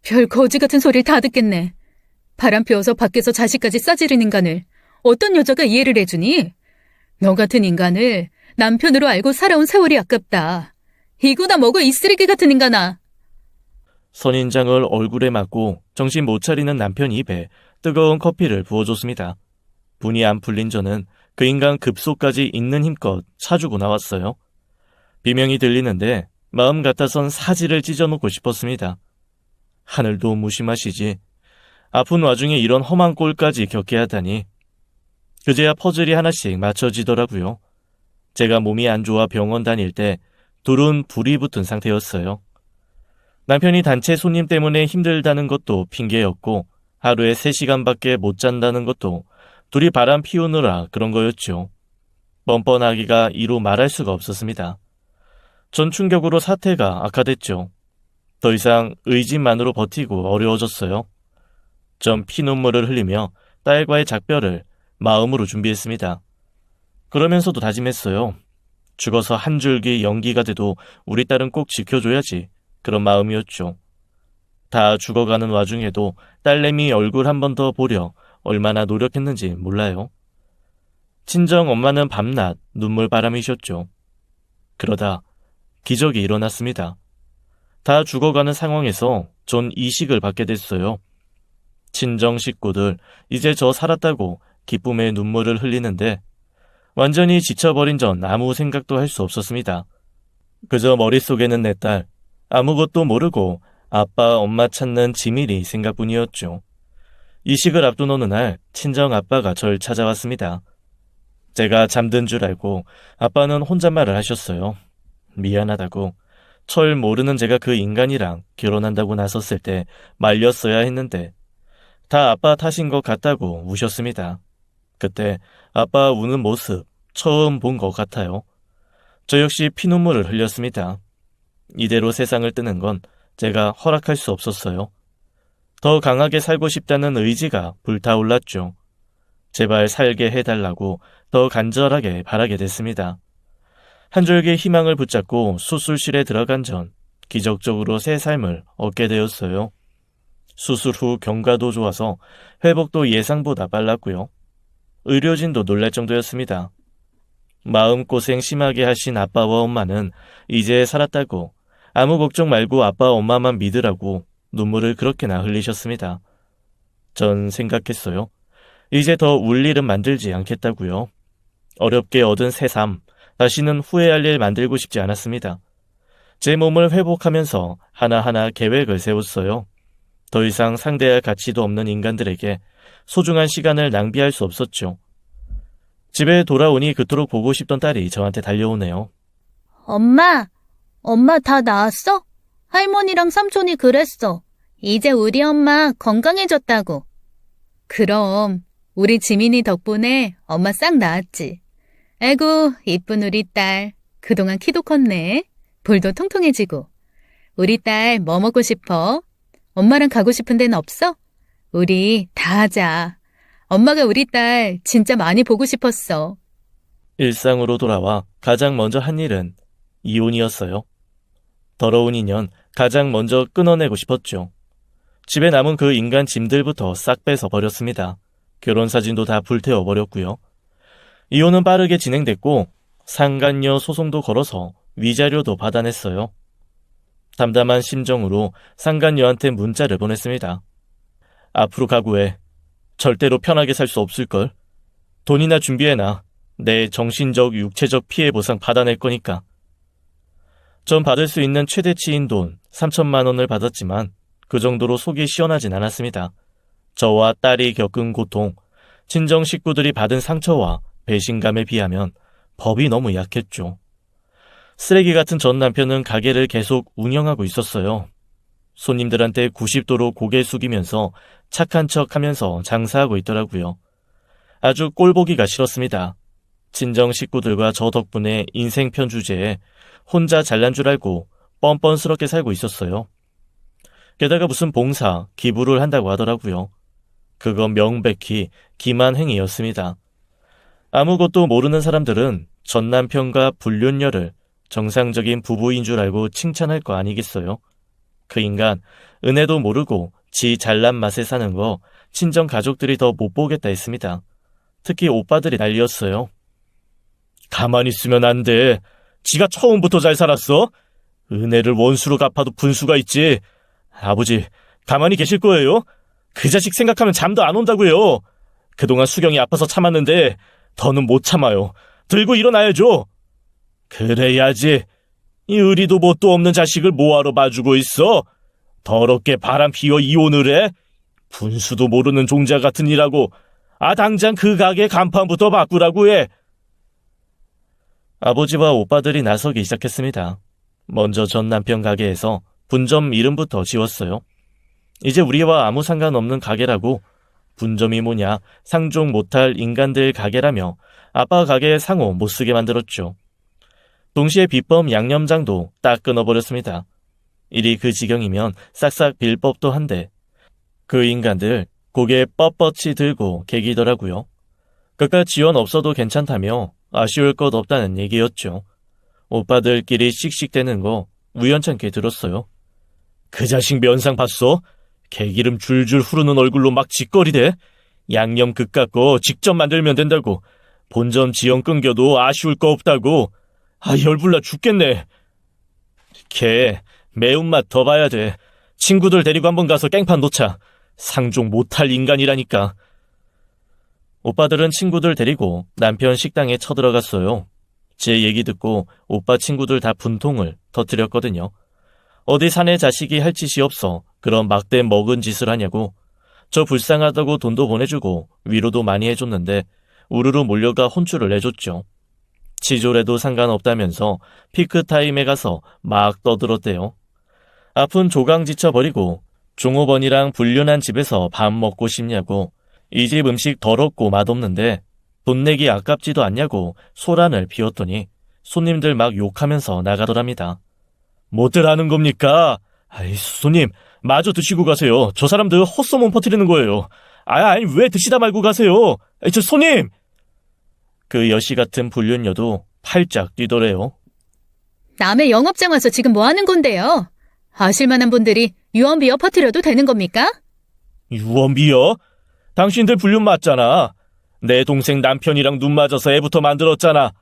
별 거지 같은 소리를 다 듣겠네. 바람 피워서 밖에서 자식까지 싸지른 인간을 어떤 여자가 이해를 해주니? 너 같은 인간을 남편으로 알고 살아온 세월이 아깝다. 이거나 먹어 이 쓰레기 같은 인간아. 선인장을 얼굴에 맞고 정신 못 차리는 남편 입에 뜨거운 커피를 부어줬습니다. 분이 안 풀린 저는 그 인간 급소까지 있는 힘껏 차주고 나왔어요. 비명이 들리는데 마음 같아선 사지를 찢어놓고 싶었습니다. 하늘도 무심하시지. 아픈 와중에 이런 험한 꼴까지 겪게 하다니. 그제야 퍼즐이 하나씩 맞춰지더라고요. 제가 몸이 안 좋아 병원 다닐 때 둘은 불이 붙은 상태였어요. 남편이 단체 손님 때문에 힘들다는 것도 핑계였고 하루에 3시간밖에 못 잔다는 것도 둘이 바람 피우느라 그런 거였죠. 뻔뻔하기가 이루 말할 수가 없었습니다. 전 충격으로 사태가 악화됐죠. 더 이상 의지만으로 버티고 어려워졌어요. 전 피눈물을 흘리며 딸과의 작별을 마음으로 준비했습니다. 그러면서도 다짐했어요. 죽어서 한 줄기 연기가 돼도 우리 딸은 꼭 지켜줘야지. 그런 마음이었죠. 다 죽어가는 와중에도 딸내미 얼굴 한 번 더 보려 얼마나 노력했는지 몰라요. 친정 엄마는 밤낮 눈물바람이셨죠. 그러다 기적이 일어났습니다. 다 죽어가는 상황에서 전 이식을 받게 됐어요. 친정 식구들 이제 저 살았다고 기쁨의 눈물을 흘리는데 완전히 지쳐버린 전 아무 생각도 할 수 없었습니다. 그저 머릿속에는 내 딸, 아무것도 모르고 아빠, 엄마 찾는 지밀이 생각뿐이었죠. 이식을 앞둔 어느 날 친정 아빠가 절 찾아왔습니다. 제가 잠든 줄 알고 아빠는 혼잣말을 하셨어요. 미안하다고. 철 모르는 제가 그 인간이랑 결혼한다고 나섰을 때 말렸어야 했는데 다 아빠 탓인 것 같다고 우셨습니다. 그때 아빠 우는 모습 처음 본 것 같아요. 저 역시 피눈물을 흘렸습니다. 이대로 세상을 뜨는 건 제가 허락할 수 없었어요. 더 강하게 살고 싶다는 의지가 불타올랐죠. 제발 살게 해달라고 더 간절하게 바라게 됐습니다. 한 줄기 희망을 붙잡고 수술실에 들어간 전 기적적으로 새 삶을 얻게 되었어요. 수술 후 경과도 좋아서 회복도 예상보다 빨랐고요. 의료진도 놀랄 정도였습니다. 마음고생 심하게 하신 아빠와 엄마는 이제 살았다고 아무 걱정 말고 아빠 엄마만 믿으라고 눈물을 그렇게나 흘리셨습니다. 전 생각했어요. 이제 더 울 일은 만들지 않겠다고요. 어렵게 얻은 새 삶, 다시는 후회할 일 만들고 싶지 않았습니다. 제 몸을 회복하면서 하나하나 계획을 세웠어요. 더 이상 상대할 가치도 없는 인간들에게 소중한 시간을 낭비할 수 없었죠. 집에 돌아오니 그토록 보고 싶던 딸이 저한테 달려오네요. 엄마 다 나았어? 할머니랑 삼촌이 그랬어. 이제 우리 엄마 건강해졌다고. 그럼 우리 지민이 덕분에 엄마 싹 나았지. 아이고 이쁜 우리 딸. 그동안 키도 컸네. 볼도 통통해지고. 우리 딸 뭐 먹고 싶어? 엄마랑 가고 싶은 데는 없어? 우리 다 하자. 엄마가 우리 딸 진짜 많이 보고 싶었어. 일상으로 돌아와 가장 먼저 한 일은 이혼이었어요. 더러운 인연 가장 먼저 끊어내고 싶었죠. 집에 남은 그 인간 짐들부터 싹 빼서 버렸습니다. 결혼사진도 다 불태워버렸고요. 이혼은 빠르게 진행됐고 상간녀 소송도 걸어서 위자료도 받아냈어요. 담담한 심정으로 상간녀한테 문자를 보냈습니다. 앞으로 각오해. 절대로 편하게 살 수 없을걸. 돈이나 준비해놔. 내 정신적, 육체적 피해 보상 받아낼 거니까. 전 받을 수 있는 최대치인 돈 3천만 원을 받았지만 그 정도로 속이 시원하진 않았습니다. 저와 딸이 겪은 고통, 친정 식구들이 받은 상처와 배신감에 비하면 법이 너무 약했죠. 쓰레기 같은 전 남편은 가게를 계속 운영하고 있었어요. 손님들한테 90도로 고개 숙이면서 착한 척하면서 장사하고 있더라고요. 아주 꼴보기가 싫었습니다. 친정 식구들과 저 덕분에 인생편 주제에 혼자 잘난 줄 알고 뻔뻔스럽게 살고 있었어요. 게다가 무슨 봉사, 기부를 한다고 하더라고요. 그건 명백히 기만 행위였습니다. 아무것도 모르는 사람들은 전 남편과 불륜녀를 정상적인 부부인 줄 알고 칭찬할 거 아니겠어요? 그 인간 은혜도 모르고 지 잘난 맛에 사는 거 친정 가족들이 더 못 보겠다 했습니다. 특히 오빠들이 난리였어요. 가만히 있으면 안 돼. 지가 처음부터 잘 살았어? 은혜를 원수로 갚아도 분수가 있지. 아버지, 가만히 계실 거예요? 그 자식 생각하면 잠도 안 온다고요. 그동안 수경이 아파서 참았는데 더는 못 참아요. 들고 일어나야죠. 그래야지. 이 의리도 뭣도 없는 자식을 뭐하러 봐주고 있어? 더럽게 바람 피워 이혼을 해? 분수도 모르는 종자 같은 이라고. 당장 그 가게 간판부터 바꾸라고 해. 아버지와 오빠들이 나서기 시작했습니다. 먼저 전 남편 가게에서 분점 이름부터 지웠어요. 이제 우리와 아무 상관없는 가게라고. 분점이 뭐냐, 상종 못할 인간들 가게라며 아빠 가게에 상호 못쓰게 만들었죠. 동시에 비법 양념장도 딱 끊어버렸습니다. 일이 그 지경이면 싹싹 빌 법도 한데 그 인간들 고개 뻣뻣이 들고 개기더라고요. 그깟 지원 없어도 괜찮다며 아쉬울 것 없다는 얘기였죠. 오빠들끼리 씩씩대는 거 우연찮게 들었어요. 그 자식 면상 봤어? 개기름 줄줄 흐르는 얼굴로 막 짓거리대. 양념 그깟 거 직접 만들면 된다고. 본점 지연 끊겨도 아쉬울 거 없다고. 열불나 죽겠네. 걔 매운맛 더 봐야 돼. 친구들 데리고 한번 가서 깽판 놓자. 상종 못할 인간이라니까. 오빠들은 친구들 데리고 남편 식당에 쳐들어갔어요. 제 얘기 듣고 오빠 친구들 다 분통을 터뜨렸거든요. 어디 사내 자식이 할 짓이 없어 그런 막대 먹은 짓을 하냐고. 저 불쌍하다고 돈도 보내주고 위로도 많이 해줬는데 우르르 몰려가 혼쭐을 내줬죠. 치졸해도 상관없다면서 피크타임에 가서 막 떠들었대요. 아픈 조강 지쳐버리고 종업원이랑 불륜한 집에서 밥 먹고 싶냐고. 이 집 음식 더럽고 맛없는데 돈 내기 아깝지도 않냐고 소란을 피웠더니 손님들 막 욕하면서 나가더랍니다. 뭐들 하는 겁니까? 손님 마저 드시고 가세요. 저 사람들 헛소문 퍼뜨리는 거예요. 아니 왜 드시다 말고 가세요. 저 손님! 그 여시 같은 불륜녀도 팔짝 뛰더래요. 남의 영업장 와서 지금 뭐 하는 건데요? 아실만한 분들이 유언비어 퍼뜨려도 되는 겁니까? 유언비어? 당신들 불륜 맞잖아. 내 동생 남편이랑 눈 맞아서 애부터 만들었잖아.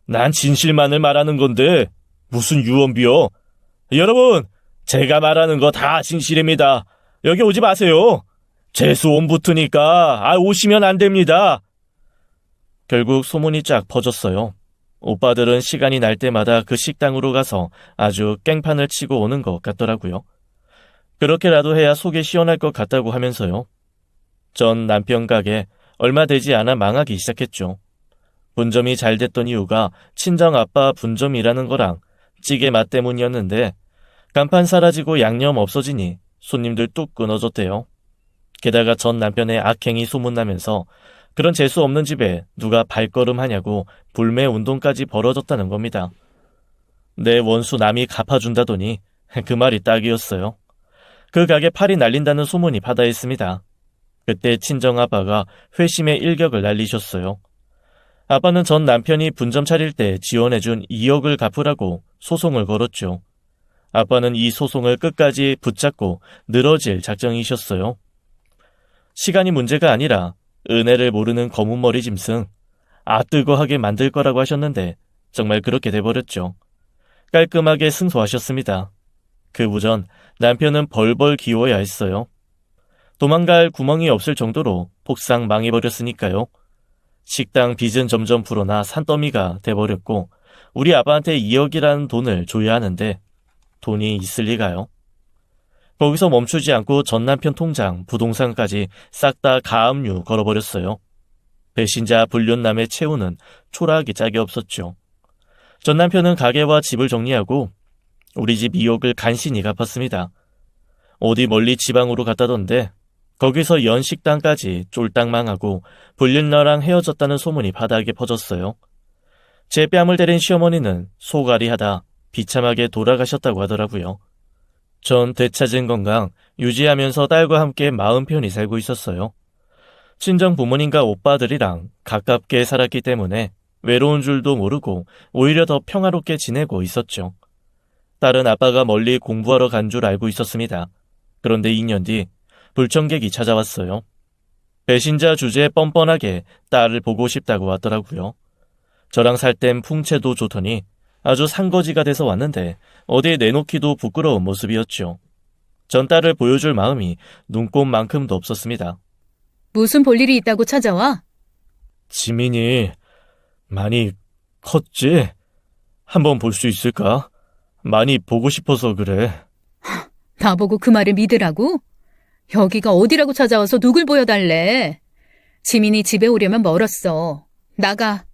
난 진실만을 말하는 건데 무슨 유언비어? 여러분, 제가 말하는 거 다 진실입니다. 여기 오지 마세요. 재수 온 붙으니까 오시면 안 됩니다. 결국 소문이 쫙 퍼졌어요. 오빠들은 시간이 날 때마다 그 식당으로 가서 아주 깽판을 치고 오는 것 같더라고요. 그렇게라도 해야 속이 시원할 것 같다고 하면서요. 전 남편 가게 얼마 되지 않아 망하기 시작했죠. 분점이 잘 됐던 이유가 친정 아빠 분점이라는 거랑 찌개 맛 때문이었는데 간판 사라지고 양념 없어지니 손님들 뚝 끊어졌대요. 게다가 전 남편의 악행이 소문나면서 그런 재수 없는 집에 누가 발걸음하냐고 불매 운동까지 벌어졌다는 겁니다. 내 원수 남이 갚아준다더니 그 말이 딱이었어요. 그 가게 팔이 날린다는 소문이 바다했습니다. 그때 친정아빠가 회심의 일격을 날리셨어요. 아빠는 전 남편이 분점 차릴 때 지원해준 2억을 갚으라고 소송을 걸었죠. 아빠는 이 소송을 끝까지 붙잡고 늘어질 작정이셨어요. 시간이 문제가 아니라 은혜를 모르는 검은머리 짐승, 뜨거하게 만들 거라고 하셨는데 정말 그렇게 돼버렸죠. 깔끔하게 승소하셨습니다. 그 무전 남편은 벌벌 기워야 했어요. 도망갈 구멍이 없을 정도로 폭삭 망해버렸으니까요. 식당 빚은 점점 불어나 산더미가 돼버렸고 우리 아빠한테 2억이라는 돈을 줘야 하는데 돈이 있을 리가요. 거기서 멈추지 않고 전 남편 통장, 부동산까지 싹 다 가압류 걸어버렸어요. 배신자 불륜남의 최후는 초라하기 짝이 없었죠. 전 남편은 가게와 집을 정리하고 우리 집 2억을 간신히 갚았습니다. 어디 멀리 지방으로 갔다던데 거기서 연식당까지 쫄딱 망하고 불륜녀랑 헤어졌다는 소문이 바닥에 퍼졌어요. 제 뺨을 때린 시어머니는 소갈이하다 비참하게 돌아가셨다고 하더라고요. 전 되찾은 건강 유지하면서 딸과 함께 마음 편히 살고 있었어요. 친정 부모님과 오빠들이랑 가깝게 살았기 때문에 외로운 줄도 모르고 오히려 더 평화롭게 지내고 있었죠. 딸은 아빠가 멀리 공부하러 간 줄 알고 있었습니다. 그런데 2년 뒤 불청객이 찾아왔어요. 배신자 주제에 뻔뻔하게 딸을 보고 싶다고 하더라고요. 저랑 살 땐 풍채도 좋더니 아주 상거지가 돼서 왔는데 어디에 내놓기도 부끄러운 모습이었죠. 전 딸을 보여줄 마음이 눈꼽만큼도 없었습니다. 무슨 볼일이 있다고 찾아와? 지민이 많이 컸지? 한번 볼 수 있을까? 많이 보고 싶어서 그래. 나보고 그 말을 믿으라고? 여기가 어디라고 찾아와서 누굴 보여달래? 지민이 집에 오려면 멀었어. 나가.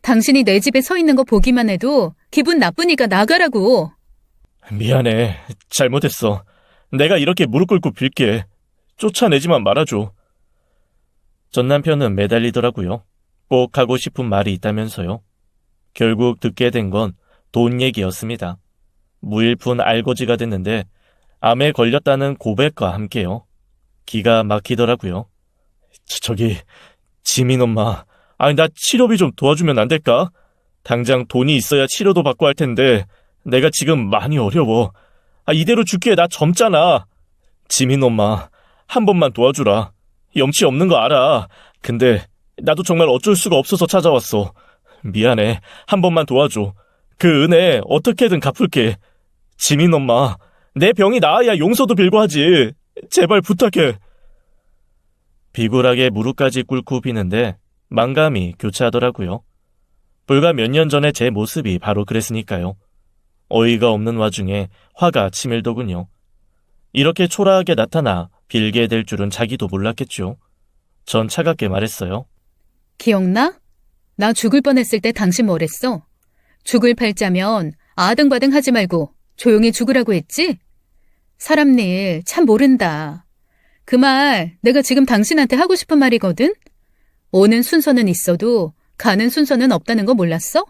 당신이 내 집에 서 있는 거 보기만 해도 기분 나쁘니까 나가라고. 미안해. 잘못했어. 내가 이렇게 무릎 꿇고 빌게. 쫓아내지만 말아줘. 전 남편은 매달리더라고요. 꼭 하고 싶은 말이 있다면서요. 결국 듣게 된 건 돈 얘기였습니다. 무일푼 알거지가 됐는데 암에 걸렸다는 고백과 함께요. 기가 막히더라고요. 저기 지민 엄마, 나 치료비 좀 도와주면 안 될까? 당장 돈이 있어야 치료도 받고 할 텐데 내가 지금 많이 어려워. 이대로 죽기에 나 젊잖아. 지민 엄마, 한 번만 도와주라. 염치 없는 거 알아. 근데 나도 정말 어쩔 수가 없어서 찾아왔어. 미안해. 한 번만 도와줘. 그 은혜 어떻게든 갚을게. 지민 엄마, 내 병이 나아야 용서도 빌고 하지. 제발 부탁해. 비굴하게 무릎까지 꿇고 비는데 만감이 교차하더라고요. 불과 몇 년 전에 제 모습이 바로 그랬으니까요. 어이가 없는 와중에 화가 치밀더군요. 이렇게 초라하게 나타나 빌게 될 줄은 자기도 몰랐겠죠. 전 차갑게 말했어요. 기억나? 나 죽을 뻔했을 때 당신 뭐랬어? 죽을 팔자면 아등바등 하지 말고 조용히 죽으라고 했지? 사람 일 참 모른다. 그 말 내가 지금 당신한테 하고 싶은 말이거든? 오는 순서는 있어도 가는 순서는 없다는 거 몰랐어?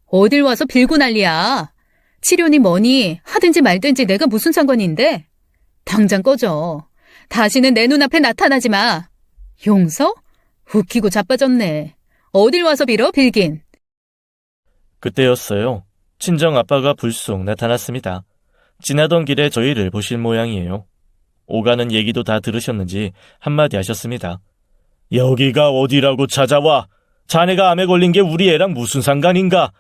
어딜 와서 빌고 난리야. 치료니 뭐니 하든지 말든지 내가 무슨 상관인데? 당장 꺼져. 다시는 내 눈앞에 나타나지 마. 용서? 웃기고 자빠졌네. 어딜 와서 빌어 빌긴. 그때였어요. 친정 아빠가 불쑥 나타났습니다. 지나던 길에 저희를 보실 모양이에요. 오가는 얘기도 다 들으셨는지 한마디 하셨습니다. 여기가 어디라고 찾아와? 자네가 암에 걸린 게 우리 애랑 무슨 상관인가?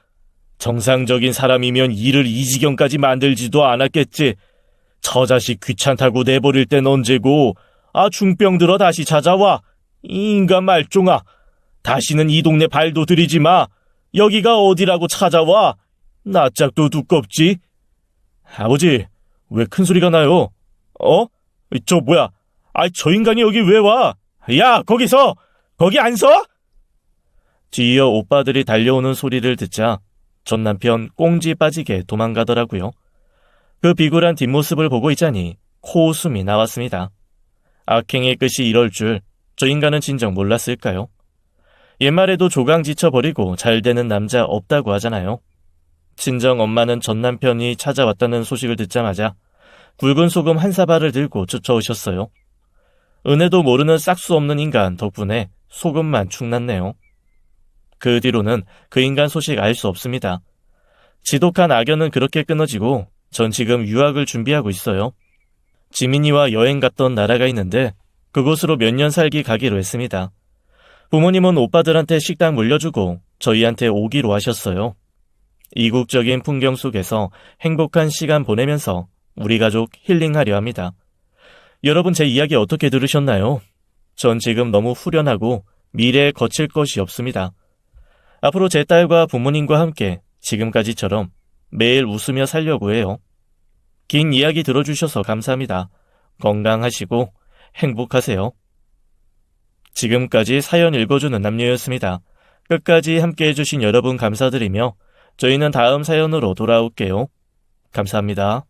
정상적인 사람이면 일을 이 지경까지 만들지도 않았겠지. 저 자식 귀찮다고 내버릴 땐 언제고, 중병 들어 다시 찾아와. 이 인간 말종아. 다시는 이 동네 발도 들이지 마. 여기가 어디라고 찾아와? 낯짝도 두껍지? 아버지, 왜 큰 소리가 나요? 저 뭐야? 저 인간이 여기 왜 와? 야, 거기서! 거기 안 서? 뒤이어 오빠들이 달려오는 소리를 듣자 전 남편 꽁지 빠지게 도망가더라고요. 그 비굴한 뒷모습을 보고 있자니 코웃음이 나왔습니다. 악행의 끝이 이럴 줄 저 인간은 진정 몰랐을까요? 옛말에도 조강 지쳐버리고 잘 되는 남자 없다고 하잖아요. 친정 엄마는 전 남편이 찾아왔다는 소식을 듣자마자 굵은 소금 한 사발을 들고 쫓아오셨어요. 은혜도 모르는 싹수 없는 인간 덕분에 소금만 축났네요. 그 뒤로는 그 인간 소식 알 수 없습니다. 지독한 악연은 그렇게 끊어지고 전 지금 유학을 준비하고 있어요. 지민이와 여행 갔던 나라가 있는데 그곳으로 몇 년 살기 가기로 했습니다. 부모님은 오빠들한테 식당 물려주고 저희한테 오기로 하셨어요. 이국적인 풍경 속에서 행복한 시간 보내면서 우리 가족 힐링하려 합니다. 여러분 제 이야기 어떻게 들으셨나요? 전 지금 너무 후련하고 미래에 거칠 것이 없습니다. 앞으로 제 딸과 부모님과 함께 지금까지처럼 매일 웃으며 살려고 해요. 긴 이야기 들어주셔서 감사합니다. 건강하시고 행복하세요. 지금까지 사연 읽어주는 남녀였습니다. 끝까지 함께 해주신 여러분 감사드리며 저희는 다음 사연으로 돌아올게요. 감사합니다.